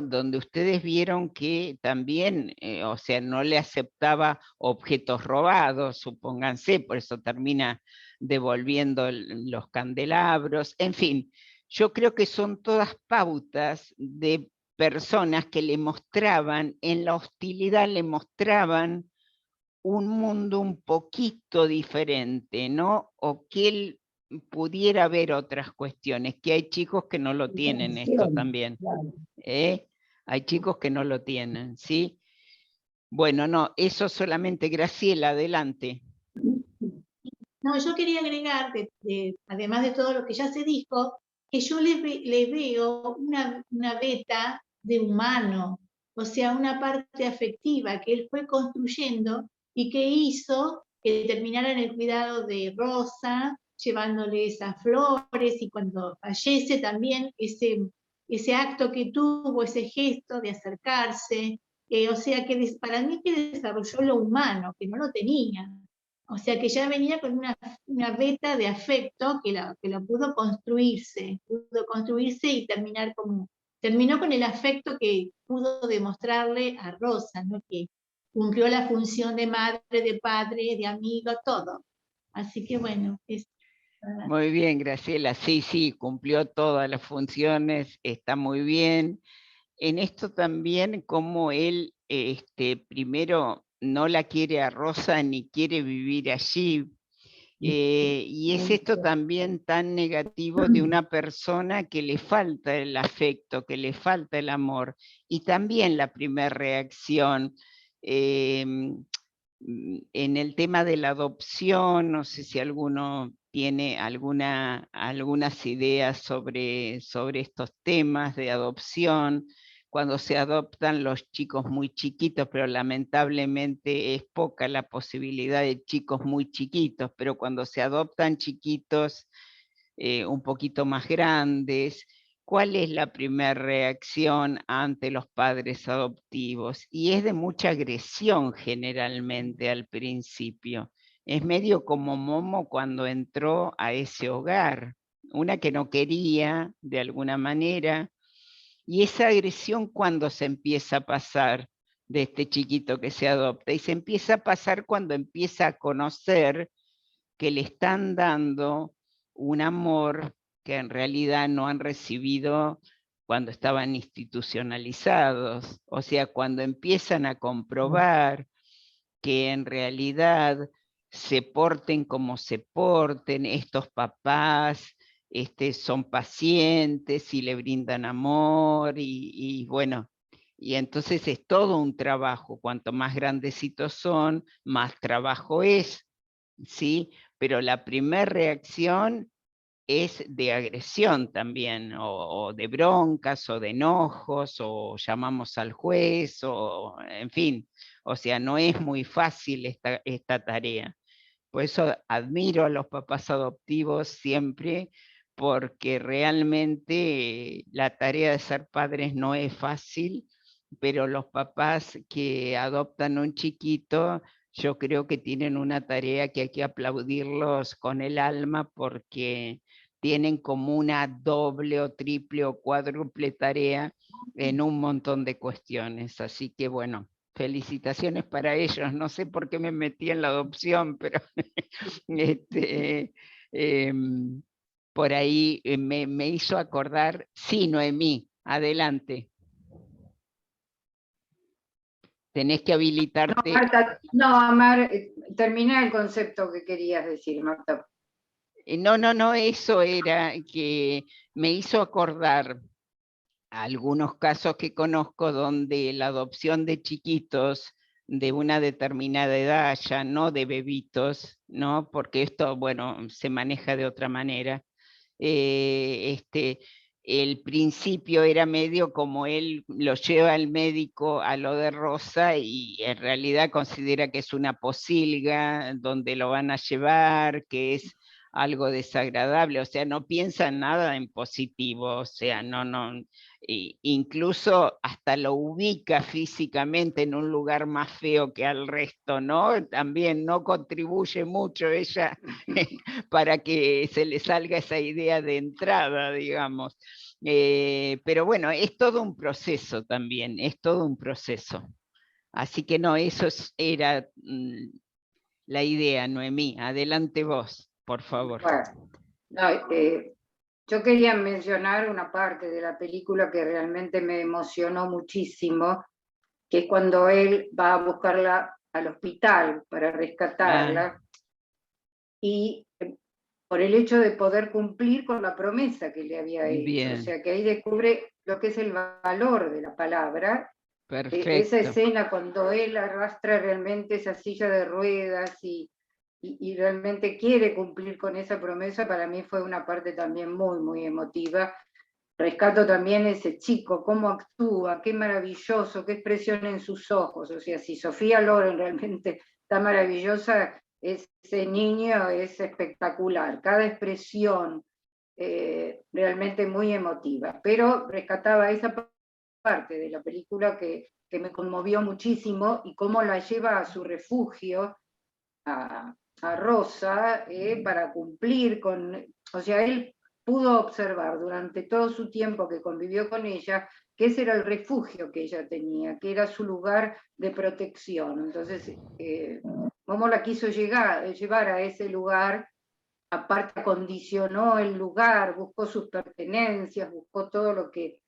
donde ustedes vieron que también, o sea, no le aceptaba objetos robados, supónganse, por eso termina devolviendo los candelabros, en fin, yo creo que son todas pautas de personas que le mostraban, en la hostilidad le mostraban un mundo un poquito diferente, ¿no? O que él pudiera ver otras cuestiones, que hay chicos que no lo tienen esto también. Hay chicos que no lo tienen, ¿sí? Bueno, no, eso solamente. Graciela, adelante. No, yo quería agregar, además de todo lo que ya se dijo, que yo le veo una beta de humano, o sea, una parte afectiva que él fue construyendo y que hizo que terminara en el cuidado de Rosa, llevándole esas flores, y cuando fallece también ese acto que tuvo, ese gesto de acercarse, o sea, que para mí que desarrolló lo humano, que no lo tenía. O sea que ya venía con una beta de afecto que lo pudo construirse y terminó con el afecto que pudo demostrarle a Rosa, ¿no? Que cumplió la función de madre, de padre, de amigo, todo. Así que bueno, Muy bien, Graciela. Sí, cumplió todas las funciones, está muy bien. En esto también, como él primero no la quiere a Rosa ni quiere vivir allí. Y es esto también tan negativo de una persona que le falta el afecto, que le falta el amor. Y también la primera reacción en el tema de la adopción, no sé si alguno tiene algunas ideas sobre estos temas de adopción, cuando se adoptan los chicos muy chiquitos, pero lamentablemente es poca la posibilidad de chicos muy chiquitos, pero cuando se adoptan chiquitos un poquito más grandes, ¿cuál es la primera reacción ante los padres adoptivos? Y es de mucha agresión generalmente al principio. Es medio como Momo cuando entró a ese hogar. una que no quería de alguna manera, y esa agresión cuando se empieza a pasar de este chiquito que se adopta, y se empieza a pasar cuando empieza a conocer que le están dando un amor que en realidad no han recibido cuando estaban institucionalizados, o sea, cuando empiezan a comprobar que en realidad se porten como se porten, estos papás son pacientes y le brindan amor y bueno, y entonces es todo un trabajo, cuanto más grandecitos son, más trabajo es, ¿sí? Pero la primera reacción es de agresión también, o de broncas, o de enojos, o llamamos al juez, o en fin, o sea, no es muy fácil esta tarea. Por eso admiro a los papás adoptivos siempre, porque realmente la tarea de ser padres no es fácil, pero los papás que adoptan un chiquito, yo creo que tienen una tarea que hay que aplaudirlos con el alma, porque tienen como una doble o triple o cuádruple tarea en un montón de cuestiones. Así que bueno, felicitaciones para ellos. No sé por qué me metí en la adopción, pero por ahí me hizo acordar. Sí, Noemí, adelante. Tenés que habilitarte. No, Marta, no, Amar, terminé el concepto que querías decir, Marta. No, eso era que me hizo acordar a algunos casos que conozco donde la adopción de chiquitos de una determinada edad, ya no de bebitos, ¿no? Porque esto, bueno, se maneja de otra manera. El principio era medio como él lo lleva al médico a lo de Rosa y en realidad considera que es una posilga donde lo van a llevar, que es algo desagradable, o sea, no piensa nada en positivo, o sea, incluso hasta lo ubica físicamente en un lugar más feo que al resto, ¿no? También no contribuye mucho ella para que se le salga esa idea de entrada, digamos. Pero bueno, es todo un proceso también, es todo un proceso. Así que no, eso era la idea, Noemí. Adelante vos, por favor. Bueno, no, yo quería mencionar una parte de la película que realmente me emocionó muchísimo, que es cuando él va a buscarla al hospital para rescatarla, y por el hecho de poder cumplir con la promesa que le había hecho. Bien. O sea, que ahí descubre lo que es el valor de la palabra. Perfecto. Esa escena cuando él arrastra realmente esa silla de ruedas y realmente quiere cumplir con esa promesa, para mí fue una parte también muy, muy emotiva. Rescato también ese chico, cómo actúa, qué maravilloso, qué expresión en sus ojos. O sea, si Sofía Loren realmente está maravillosa, ese niño es espectacular. Cada expresión realmente muy emotiva. Pero rescataba esa parte de la película que me conmovió muchísimo, y cómo la lleva a su refugio, a Rosa, para cumplir con... O sea, él pudo observar durante todo su tiempo que convivió con ella que ese era el refugio que ella tenía, que era su lugar de protección. Entonces, cómo la quiso llevar a ese lugar, aparte acondicionó el lugar, buscó sus pertenencias, buscó todo lo que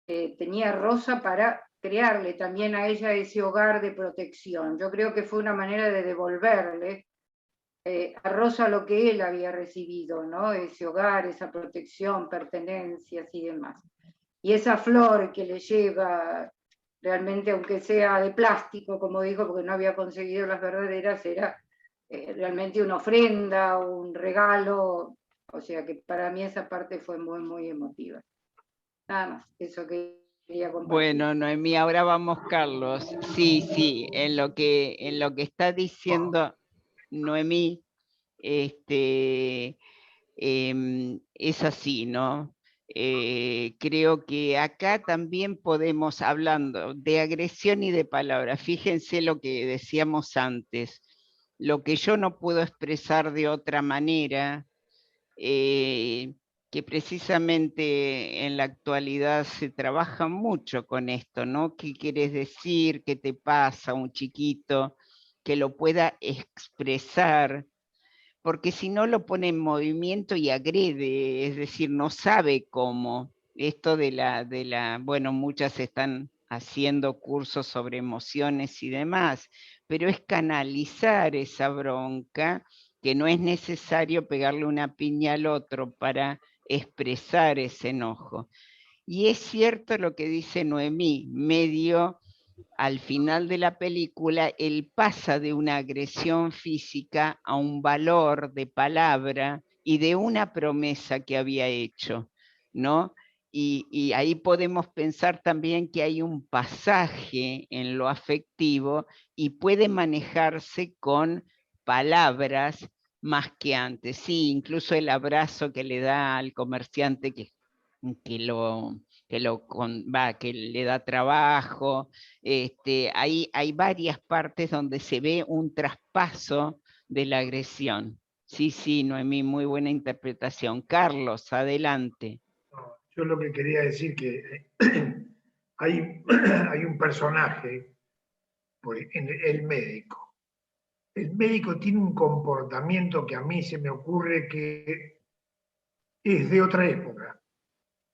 tenía Rosa para crearle también a ella ese hogar de protección. Yo creo que fue una manera de devolverle a Rosa lo que él había recibido, ¿no? Ese hogar, esa protección, pertenencias y demás. Y esa flor que le lleva, realmente, aunque sea de plástico, como dijo, porque no había conseguido las verdaderas, era realmente una ofrenda, un regalo. O sea que para mí esa parte fue muy, muy emotiva. Nada más, eso quería compartir. Bueno, Noemí, ahora vamos, Carlos. Sí, en lo que está diciendo Noemí, es así, ¿no? Creo que acá también podemos, hablando de agresión y de palabras, fíjense lo que decíamos antes, lo que yo no puedo expresar de otra manera, que precisamente en la actualidad se trabaja mucho con esto, ¿no? ¿Qué quieres decir? ¿Qué te pasa? Un chiquito que lo pueda expresar, porque si no lo pone en movimiento y agrede, es decir, no sabe cómo. Esto bueno, muchas están haciendo cursos sobre emociones y demás, pero es canalizar esa bronca, que no es necesario pegarle una piña al otro para expresar ese enojo. Y es cierto lo que dice Noemí, medio al final de la película, él pasa de una agresión física a un valor de palabra y de una promesa que había hecho, ¿no? Y ahí podemos pensar también que hay un pasaje en lo afectivo y puede manejarse con palabras más que antes. Sí, incluso el abrazo que le da al comerciante que que le da trabajo. Hay varias partes donde se ve un traspaso de la agresión. Sí, sí, Noemí, muy buena interpretación. Carlos, adelante. Yo lo que quería decir que hay un personaje, el médico. El médico tiene un comportamiento que a mí se me ocurre que es de otra época.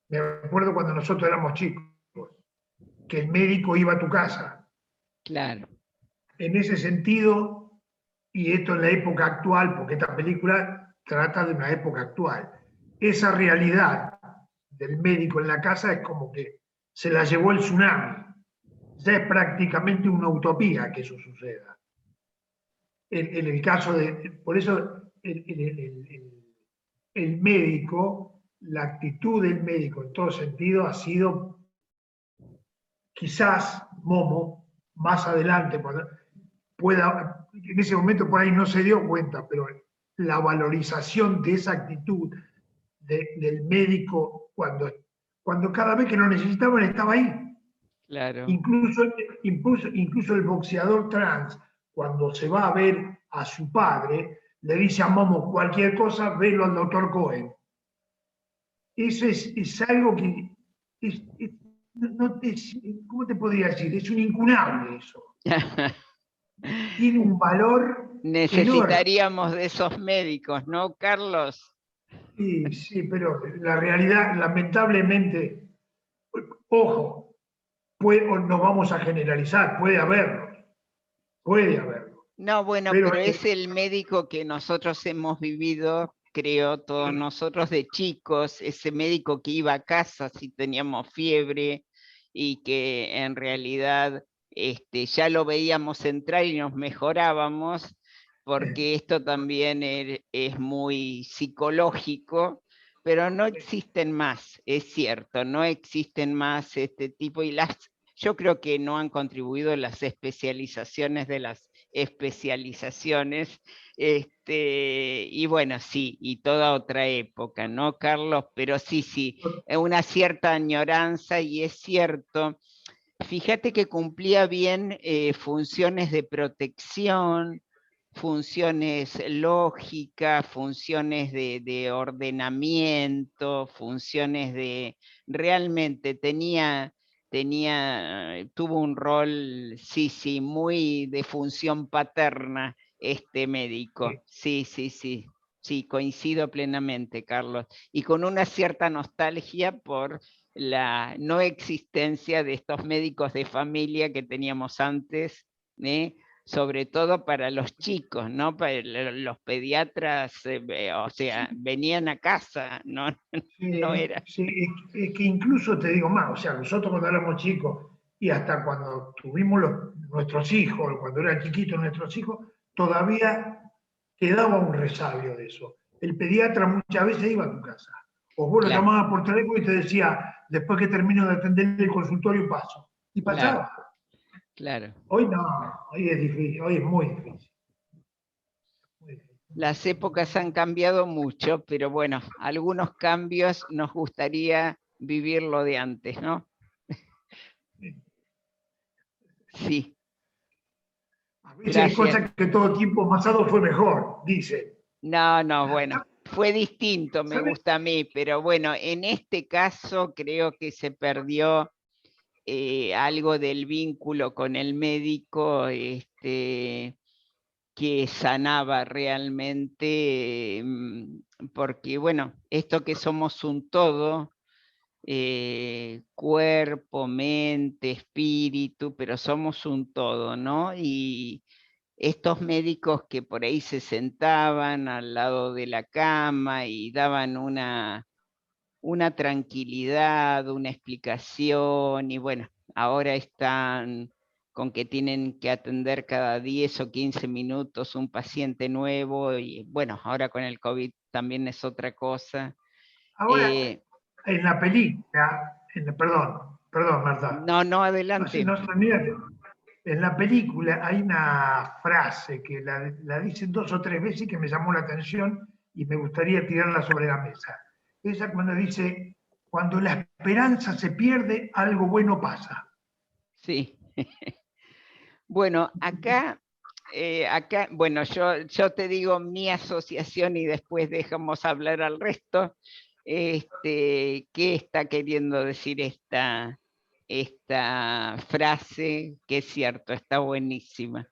Me acuerdo cuando nosotros éramos chicos, que el médico iba a tu casa. Claro. En ese sentido, y esto en la época actual, porque esta película trata de una época actual, esa realidad del médico en la casa es como que se la llevó el tsunami. Ya es prácticamente una utopía que eso suceda. En el caso de... Por eso el médico, la actitud del médico en todo sentido ha sido quizás, Momo, más adelante, en ese momento por ahí no se dio cuenta, pero la valorización de esa actitud del médico cuando cada vez que lo necesitaban estaba ahí. Claro. Incluso el boxeador trans, cuando se va a ver a su padre, le dice a Momo, cualquier cosa, velo al doctor Cohen. Eso es algo que ¿cómo te podría decir? Es un incunable eso. Tiene un valor Necesitaríamos enorme de esos médicos, ¿no, Carlos? Sí, sí, pero la realidad, lamentablemente, ojo, no vamos a generalizar, puede haberlo. No, bueno, pero es el médico que nosotros hemos vivido, creo, todos nosotros de chicos, ese médico que iba a casa si teníamos fiebre y que en realidad ya lo veíamos entrar y nos mejorábamos, porque esto también es muy psicológico, pero no existen más, es cierto, no existen más este tipo, y yo creo que no han contribuido las especializaciones de las especializaciones, y bueno, sí, y toda otra época, ¿no, Carlos? Pero sí, una cierta añoranza, y es cierto, fíjate que cumplía bien funciones de protección, funciones lógicas, funciones de ordenamiento, funciones realmente tuvo un rol, sí, muy de función paterna este médico. Sí, coincido plenamente, Carlos. Y con una cierta nostalgia por la no existencia de estos médicos de familia que teníamos antes, sobre todo para los chicos, ¿no? Para los pediatras, o sea, venían a casa, no era. Sí, es que incluso te digo más, o sea, nosotros cuando éramos chicos y hasta cuando tuvimos nuestros hijos, cuando eran chiquitos nuestros hijos, todavía quedaba un resabio de eso. El pediatra muchas veces iba a tu casa, o vos lo llamabas por teléfono y te decía, después que termino de atender el consultorio paso, y pasaba. Claro. Hoy no, hoy es difícil, hoy es muy difícil. Las épocas han cambiado mucho, pero bueno, algunos cambios nos gustaría vivirlo de antes, ¿no? Sí. A veces hay cosas que todo tiempo pasado fue mejor, dice. No, bueno, fue distinto, me ¿Sabe? gusta a mí, pero bueno, en este caso creo que se perdió algo del vínculo con el médico, que sanaba realmente, porque bueno, esto que somos un todo, cuerpo, mente, espíritu, pero somos un todo, ¿no? Y estos médicos que por ahí se sentaban al lado de la cama y daban una tranquilidad, una explicación, y bueno, ahora están con que tienen que atender cada 10 o 15 minutos un paciente nuevo, y bueno, ahora con el COVID también es otra cosa. Ahora, en la película, perdón, Marta, No, no, adelante. no, mírate. En la película hay una frase que la dicen 2 o 3 veces que me llamó la atención y me gustaría tirarla sobre la mesa. Esa cuando dice, cuando la esperanza se pierde, algo bueno pasa. Sí. Bueno, acá, bueno, yo te digo mi asociación y después dejamos hablar al resto. ¿Qué está queriendo decir esta frase? Que es cierto, está buenísima.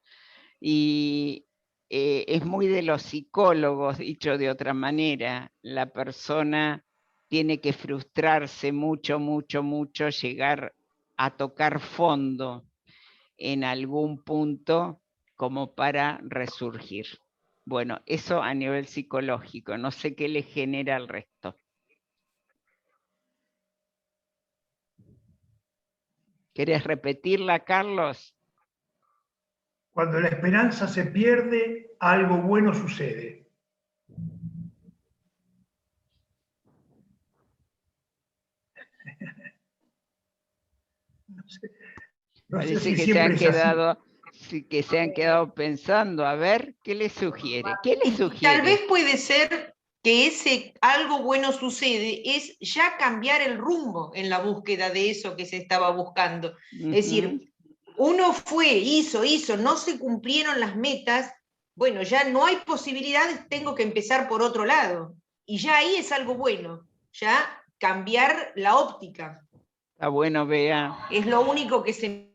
Y es muy de los psicólogos, dicho de otra manera. La persona tiene que frustrarse mucho, mucho, mucho, llegar a tocar fondo en algún punto como para resurgir. Bueno, eso a nivel psicológico, no sé qué le genera al resto. ¿Querés repetirla, Carlos? Cuando la esperanza se pierde, algo bueno sucede. No sé Parece si que se han siempre es así. quedado pensando, a ver, ¿qué le sugiere? ¿Qué le Y tal vez sugiere? puede ser que ese algo bueno sucede, es ya cambiar el rumbo en la búsqueda de eso que se estaba buscando. Es decir, uno fue, hizo, no se cumplieron las metas, bueno, ya no hay posibilidades, tengo que empezar por otro lado. Y ya ahí es algo bueno, ya cambiar la óptica. Está bueno, Bea. Es lo único que se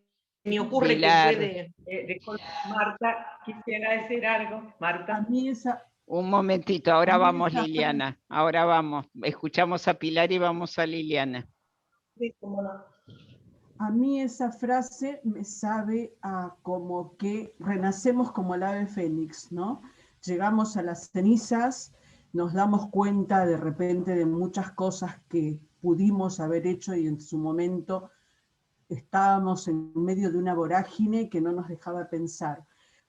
me ocurre Pilar. que puede... Disculpe, Marta, quisiera decir algo. Marta. A mí esa, Un momentito, ahora a mí vamos, esa Liliana. Ahora vamos. Escuchamos a Pilar y vamos a Liliana. Sí, cómo no. A mí esa frase me sabe a como que renacemos como el ave fénix, ¿no? Llegamos a las cenizas, nos damos cuenta de repente de muchas cosas que pudimos haber hecho y en su momento estábamos en medio de una vorágine que no nos dejaba pensar.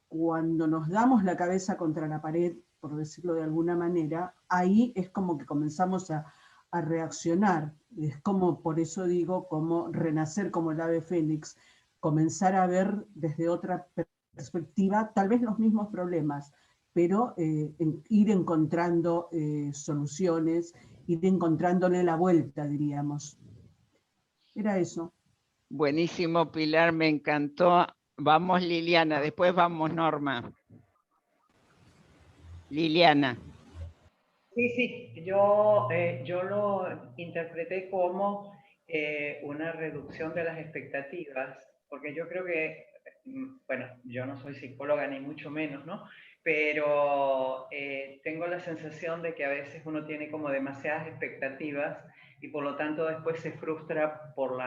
Cuando nos damos la cabeza contra la pared, por decirlo de alguna manera, ahí es como que comenzamos a reaccionar. Es como, por eso digo, como renacer como el ave fénix, comenzar a ver desde otra perspectiva tal vez los mismos problemas, pero ir encontrando soluciones, ir encontrándole la vuelta, diríamos. Era eso. Buenísimo, Pilar, me encantó. Vamos, Liliana, después vamos, Norma. Liliana. Sí, yo lo interpreté como una reducción de las expectativas, porque yo creo que, bueno, yo no soy psicóloga ni mucho menos, ¿no? Pero tengo la sensación de que a veces uno tiene como demasiadas expectativas y por lo tanto después se frustra por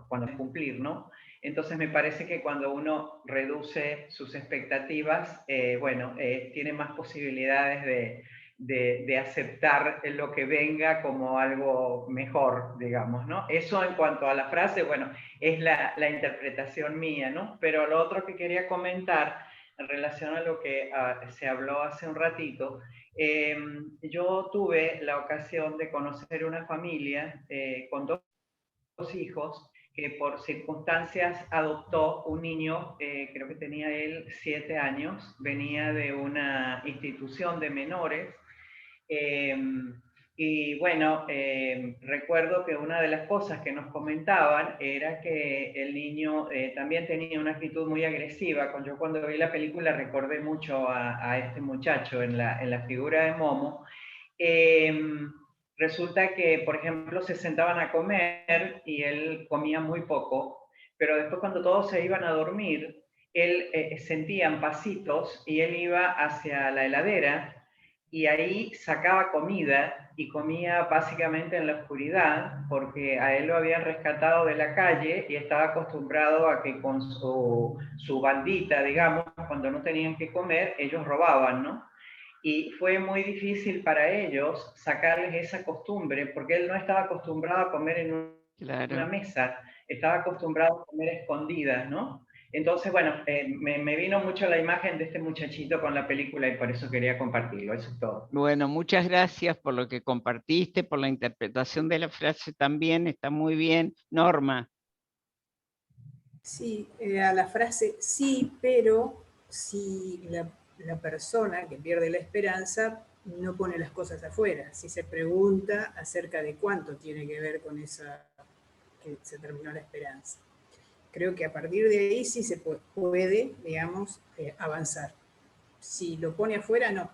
cuando cumplir, ¿no? Entonces me parece que cuando uno reduce sus expectativas, tiene más posibilidades de aceptar lo que venga como algo mejor, digamos, ¿no? Eso en cuanto a la frase, bueno, es la interpretación mía, ¿no? Pero lo otro que quería comentar en relación a lo que se habló hace un ratito, yo tuve la ocasión de conocer una familia con dos hijos que por circunstancias adoptó un niño, creo que tenía él 7 años, venía de una institución de menores, y Y bueno, recuerdo que una de las cosas que nos comentaban era que el niño también tenía una actitud muy agresiva. Yo cuando vi la película recordé mucho a este muchacho en la figura de Momo. Resulta que, por ejemplo, se sentaban a comer y él comía muy poco, pero después cuando todos se iban a dormir, él sentían pasitos y él iba hacia la heladera y ahí sacaba comida y comía básicamente en la oscuridad porque a él lo habían rescatado de la calle y estaba acostumbrado a que con su bandita, digamos, cuando no tenían que comer, ellos robaban, ¿no? Y fue muy difícil para ellos sacarles esa costumbre porque él no estaba acostumbrado a comer en una mesa, estaba acostumbrado a comer escondidas, ¿no? Entonces, bueno, me vino mucho la imagen de este muchachito con la película y por eso quería compartirlo, eso es todo. Bueno, muchas gracias por lo que compartiste, por la interpretación de la frase también, está muy bien. Norma. Sí, a la frase sí, pero si la persona que pierde la esperanza no pone las cosas afuera, si se pregunta acerca de cuánto tiene que ver con esa que se terminó la esperanza. Creo que a partir de ahí sí se puede, digamos, avanzar. Si lo pone afuera, no.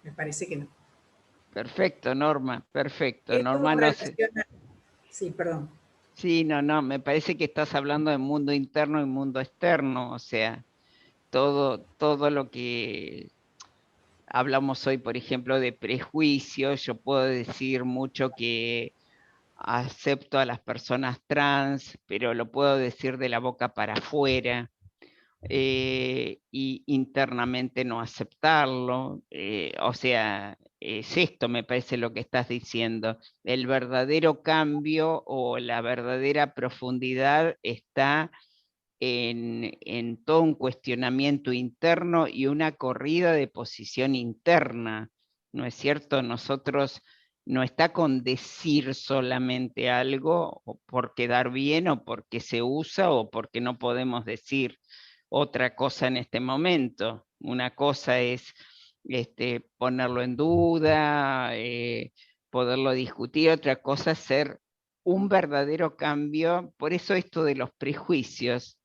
Me parece que no. Perfecto, Norma, perfecto. Esto Norma, no sé. Sí, perdón. Sí, no, me parece que estás hablando de mundo interno y mundo externo, o sea, todo lo que hablamos hoy, por ejemplo, de prejuicios, yo puedo decir mucho que acepto a las personas trans, pero lo puedo decir de la boca para afuera, y internamente no aceptarlo. O sea, es esto, me parece lo que estás diciendo. El verdadero cambio o la verdadera profundidad está en todo un cuestionamiento interno y una corrida de posición interna, ¿no es cierto? Nosotros no está con decir solamente algo o por quedar bien o porque se usa o porque no podemos decir otra cosa en este momento. Una cosa es ponerlo en duda, poderlo discutir, otra cosa es ser un verdadero cambio. Por eso esto de los prejuicios,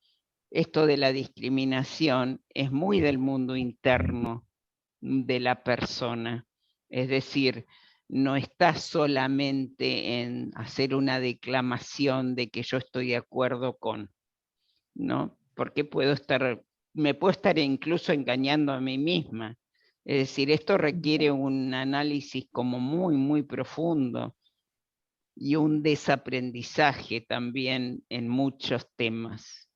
esto de la discriminación, es muy del mundo interno de la persona. Es decir, no está solamente en hacer una declamación de que yo estoy de acuerdo con, ¿no? Porque me puedo estar incluso engañando a mí misma. Es decir, esto requiere un análisis como muy, muy profundo y un desaprendizaje también en muchos temas.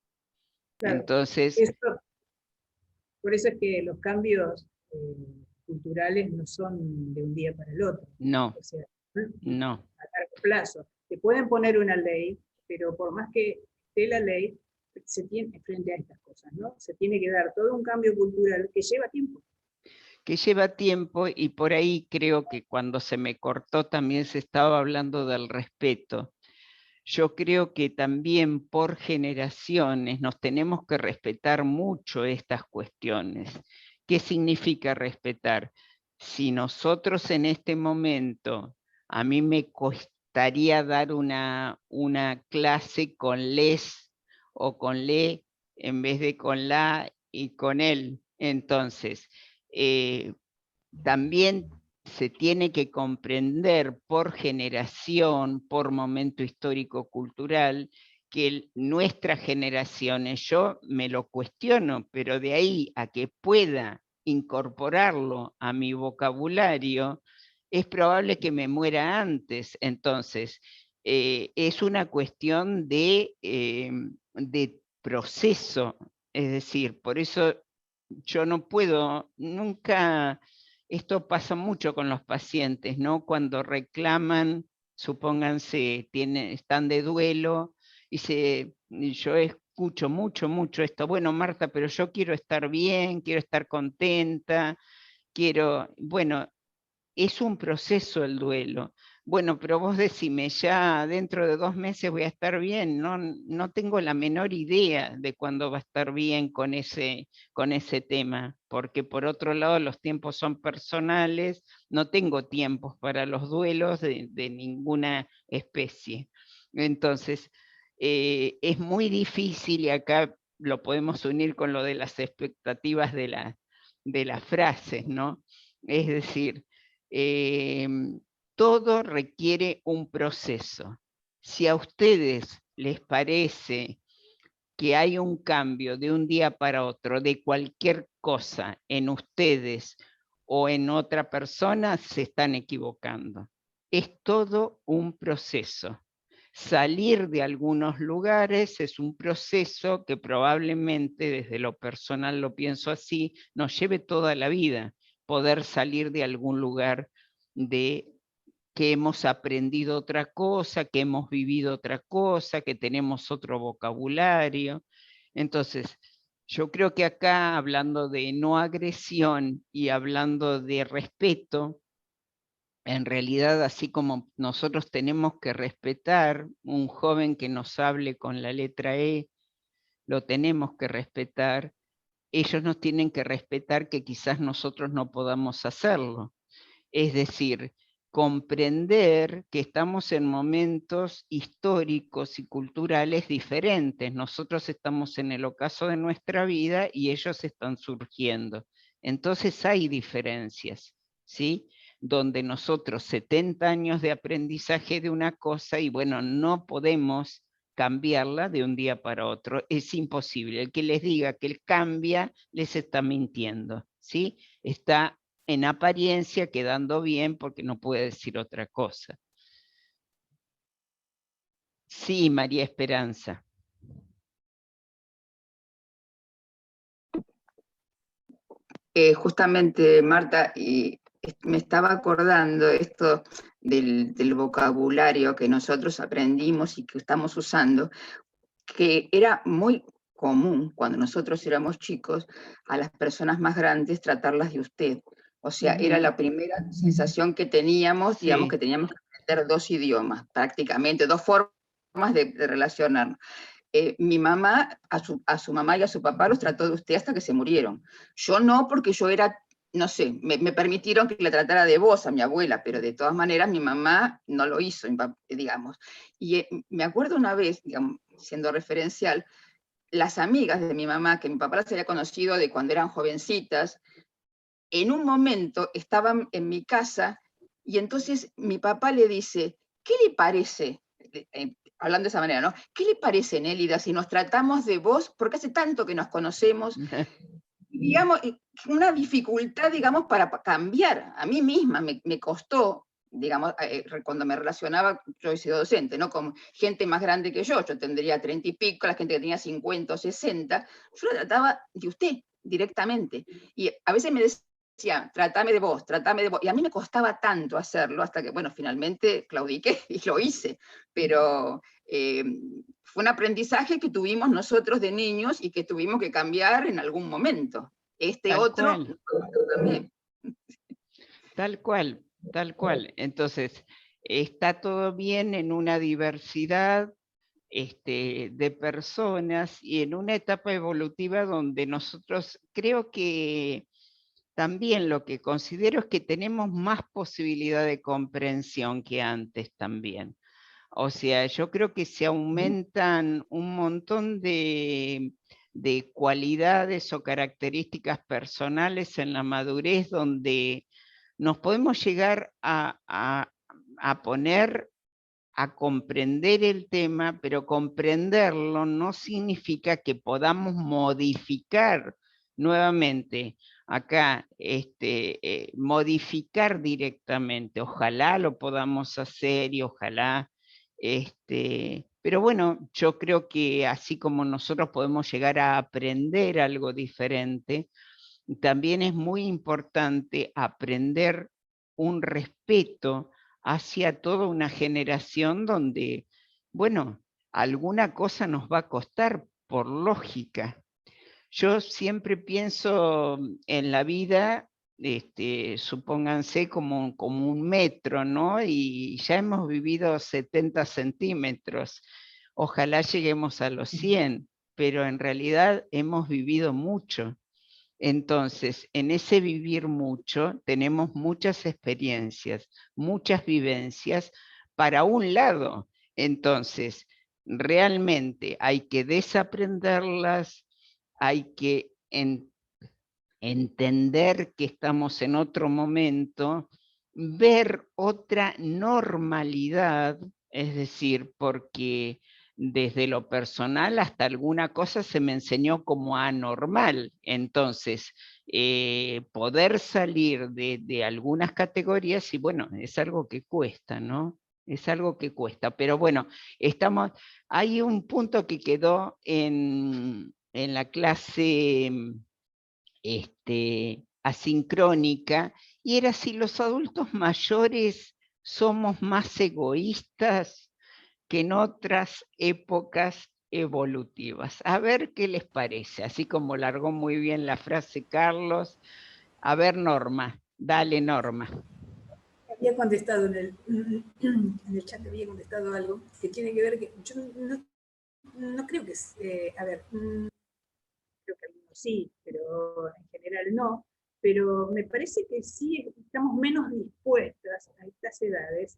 Claro, Entonces, por eso es que los cambios culturales no son de un día para el otro. no, O sea, no. a largo plazo. Te pueden poner una ley, pero por más que esté la ley, se tiene frente a estas cosas, ¿no? Se tiene que dar todo un cambio cultural que lleva tiempo. Que lleva tiempo, y por ahí creo que cuando se me cortó también se estaba hablando del respeto. Yo creo que también por generaciones nos tenemos que respetar mucho estas cuestiones. ¿Qué significa respetar? Si nosotros en este momento, a mí me costaría dar una clase con les o con le en vez de con la y con él. Entonces, también se tiene que comprender por generación, por momento histórico-cultural, que nuestras generaciones, yo me lo cuestiono, pero de ahí a que pueda incorporarlo a mi vocabulario, es probable que me muera antes. Entonces, es una cuestión de proceso, es decir, por eso yo no puedo, nunca, esto pasa mucho con los pacientes, ¿no? Cuando reclaman, supónganse, están de duelo, y yo escucho mucho esto, bueno, Marta, pero yo quiero estar bien, quiero estar contenta, bueno, es un proceso el duelo. Bueno, pero vos decime, ya dentro de 2 meses voy a estar bien. No tengo la menor idea de cuándo va a estar bien con ese tema, porque por otro lado los tiempos son personales, no tengo tiempos para los duelos de ninguna especie. Entonces, es muy difícil, y acá lo podemos unir con lo de las expectativas de las frases, ¿no? Es decir, todo requiere un proceso. Si a ustedes les parece que hay un cambio de un día para otro de cualquier cosa en ustedes o en otra persona, se están equivocando. Es todo un proceso. Salir de algunos lugares es un proceso que probablemente, desde lo personal lo pienso así, nos lleve toda la vida poder salir de algún lugar de que hemos aprendido otra cosa, que hemos vivido otra cosa, que tenemos otro vocabulario. Entonces, yo creo que acá, hablando de no agresión y hablando de respeto, en realidad, así como nosotros tenemos que respetar un joven que nos hable con la letra E, lo tenemos que respetar, ellos nos tienen que respetar que quizás nosotros no podamos hacerlo. Es decir, comprender que estamos en momentos históricos y culturales diferentes. Nosotros estamos en el ocaso de nuestra vida y ellos están surgiendo. Entonces hay diferencias, ¿sí? Donde nosotros 70 años de aprendizaje de una cosa y bueno, no podemos cambiarla de un día para otro. Es imposible. El que les diga que él cambia, les está mintiendo, ¿sí? Está en apariencia quedando bien porque no puede decir otra cosa. Sí, María Esperanza. Justamente, Marta, y me estaba acordando esto del vocabulario que nosotros aprendimos y que estamos usando, que era muy común cuando nosotros éramos chicos a las personas más grandes tratarlas de usted. O sea, era la primera sensación que teníamos, digamos, que teníamos que aprender 2 idiomas, prácticamente, 2 formas de relacionarnos. Mi mamá, a su mamá y a su papá los trató de usted hasta que se murieron. Yo no, porque yo era, no sé, me permitieron que la tratara de vos a mi abuela, pero de todas maneras mi mamá no lo hizo, digamos. Y me acuerdo una vez, digamos, siendo referencial, las amigas de mi mamá, que mi papá las había conocido de cuando eran jovencitas, en un momento estaban en mi casa y entonces mi papá le dice, ¿qué le parece? Hablando de esa manera, ¿no? ¿Qué le parece, Nélida, si nos tratamos de vos? Porque hace tanto que nos conocemos, digamos, una dificultad, digamos, para cambiar. A mí misma me costó, digamos, cuando me relacionaba, yo he sido docente, ¿no? Con gente más grande que yo tendría 30 y pico, la gente que tenía 50 o 60, yo la trataba de usted directamente. Y a veces me decía, tratame de vos, y a mí me costaba tanto hacerlo hasta que, bueno, finalmente claudiqué y lo hice, pero fue un aprendizaje que tuvimos nosotros de niños y que tuvimos que cambiar en algún momento. También. Tal cual, tal cual. Entonces, está todo bien en una diversidad de personas y en una etapa evolutiva donde nosotros creo que también lo que considero es que tenemos más posibilidad de comprensión que antes también. O sea, yo creo que se aumentan un montón de cualidades o características personales en la madurez donde nos podemos llegar a poner a comprender el tema, pero comprenderlo no significa que podamos modificar nuevamente acá, modificar directamente. Ojalá lo podamos hacer y ojalá, pero bueno, yo creo que así como nosotros podemos llegar a aprender algo diferente, también es muy importante aprender un respeto hacia toda una generación donde, bueno, alguna cosa nos va a costar por lógica. Yo siempre pienso en la vida supónganse como un metro, ¿no? Y ya hemos vivido 70 centímetros. Ojalá lleguemos a los 100, pero en realidad hemos vivido mucho. Entonces, en ese vivir mucho, tenemos muchas experiencias, muchas vivencias para un lado. Entonces, realmente hay que desaprenderlas, hay que entender que estamos en otro momento, ver otra normalidad, es decir, porque desde lo personal hasta alguna cosa se me enseñó como anormal. Entonces, poder salir de algunas categorías, y bueno, es algo que cuesta, ¿no? Es algo que cuesta, pero bueno, hay un punto que quedó en la clase asincrónica, y era si los adultos mayores somos más egoístas que en otras épocas evolutivas. A ver qué les parece, así como largó muy bien la frase Carlos. A ver, Norma, dale, Norma. Había contestado en el chat, había contestado algo que tiene que ver que yo no creo que es, creo que algunos sí, pero en general no, pero me parece que sí estamos menos dispuestas a estas edades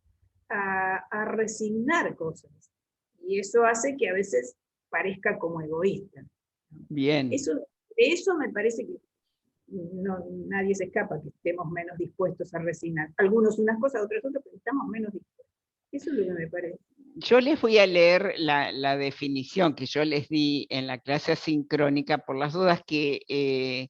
a resignar cosas, y eso hace que a veces parezca como egoísta. Bien. Eso me parece que nadie se escapa, que estemos menos dispuestos a resignar. Algunos unas cosas, otras otras, pero estamos menos dispuestos. Eso es lo que me parece. Yo les voy a leer la definición que yo les di en la clase asincrónica, por las dudas que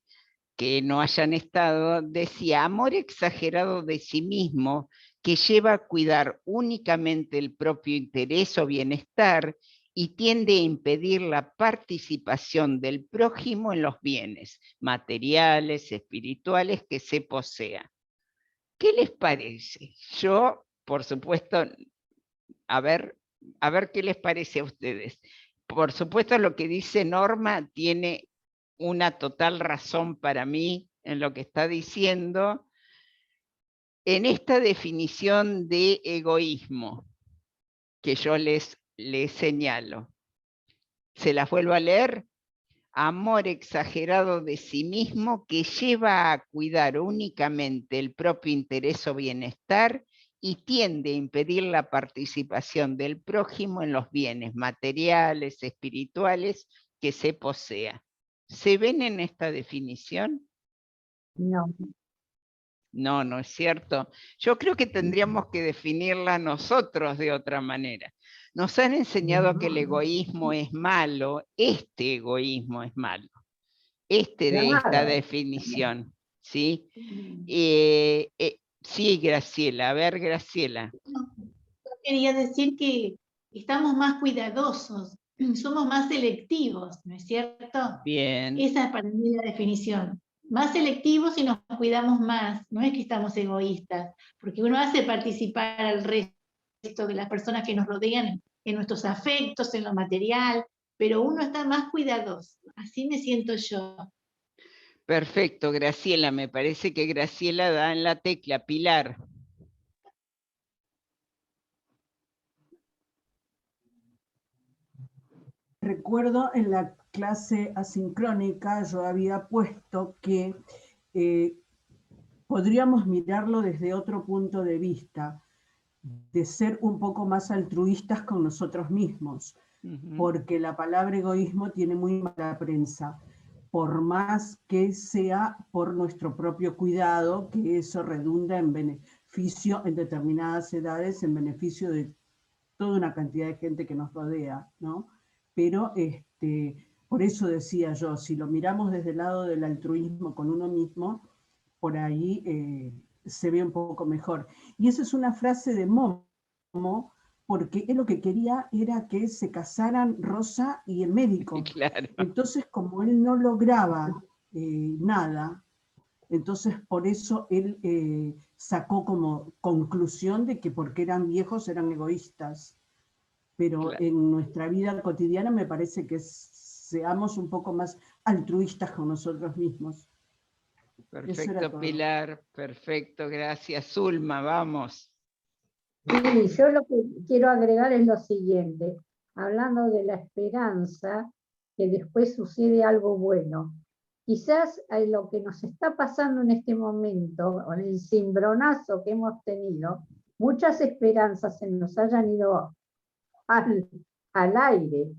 no hayan estado. Decía: amor exagerado de sí mismo que lleva a cuidar únicamente el propio interés o bienestar y tiende a impedir la participación del prójimo en los bienes materiales, espirituales que se posea. ¿Qué les parece? Yo, por supuesto, a ver qué les parece a ustedes. Por supuesto, lo que dice Norma tiene una total razón para mí en lo que está diciendo. En esta definición de egoísmo que yo les señalo, se las vuelvo a leer: amor exagerado de sí mismo que lleva a cuidar únicamente el propio interés o bienestar y tiende a impedir la participación del prójimo en los bienes materiales, espirituales que se posea. ¿Se ven en esta definición? No. No, no es cierto. Yo creo que tendríamos que definirla nosotros de otra manera. Nos han enseñado que el egoísmo es malo, este egoísmo es malo, de esta definición, ¿sí? Sí, Graciela, a ver, Graciela. Yo quería decir que estamos más cuidadosos, somos más selectivos, ¿no es cierto? Bien. Esa es para mí la definición. Más selectivos y nos cuidamos más, no es que estamos egoístas, porque uno hace participar al resto de las personas que nos rodean en nuestros afectos, en lo material, pero uno está más cuidadoso, así me siento yo. Perfecto, Graciela, me parece que Graciela da en la tecla. Pilar. Recuerdo en la clase asincrónica yo había puesto que podríamos mirarlo desde otro punto de vista, de ser un poco más altruistas con nosotros mismos, porque la palabra egoísmo tiene muy mala prensa, por más que sea por nuestro propio cuidado, que eso redunda en beneficio en determinadas edades, en beneficio de toda una cantidad de gente que nos rodea, ¿no? Pero por eso decía yo, si lo miramos desde el lado del altruismo con uno mismo, por ahí se ve un poco mejor. Y esa es una frase de Momo, porque él lo que quería era que se casaran Rosa y el médico. Claro. Entonces, como él no lograba nada, entonces por eso él sacó como conclusión de que porque eran viejos eran egoístas. Pero claro, en nuestra vida cotidiana me parece que seamos un poco más altruistas con nosotros mismos. Perfecto, todo. Pilar, perfecto, gracias. Zulma, vamos. Sí, yo lo que quiero agregar es lo siguiente, hablando de la esperanza, que después sucede algo bueno. Quizás lo que nos está pasando en este momento, con el cimbronazo que hemos tenido, muchas esperanzas se nos hayan ido al aire.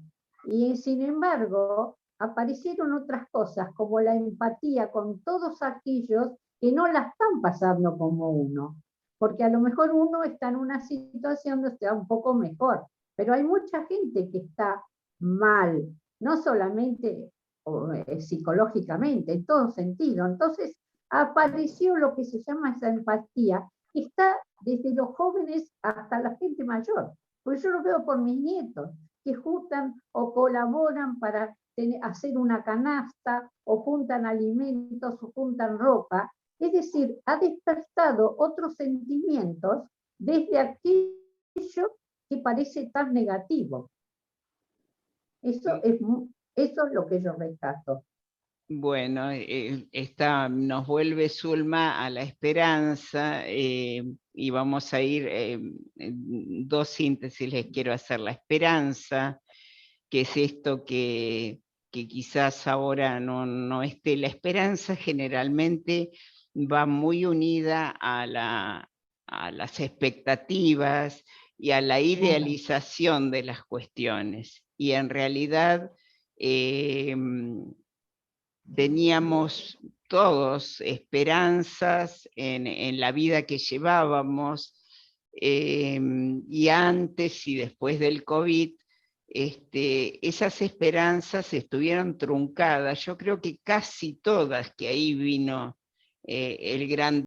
Y sin embargo, aparecieron otras cosas, como la empatía con todos aquellos que no la están pasando como uno. Porque a lo mejor uno está en una situación donde está un poco mejor, pero hay mucha gente que está mal, no solamente psicológicamente, en todo sentido. Entonces apareció lo que se llama esa empatía, que está desde los jóvenes hasta la gente mayor. Pues yo lo veo por mis nietos, que juntan o colaboran para hacer una canasta, o juntan alimentos, o juntan ropa. Es decir, ha despertado otros sentimientos desde aquello que parece tan negativo. Eso es lo que yo rescato. Bueno, nos vuelve Zulma a la esperanza, y vamos a ir, dos síntesis les quiero hacer. La esperanza, que es esto que quizás ahora no esté. La esperanza generalmente va muy unida a las expectativas y a la idealización de las cuestiones. Y en realidad teníamos todos esperanzas en la vida que llevábamos, y antes y después del COVID, esas esperanzas estuvieron truncadas. Yo creo que casi todas, que ahí vino el gran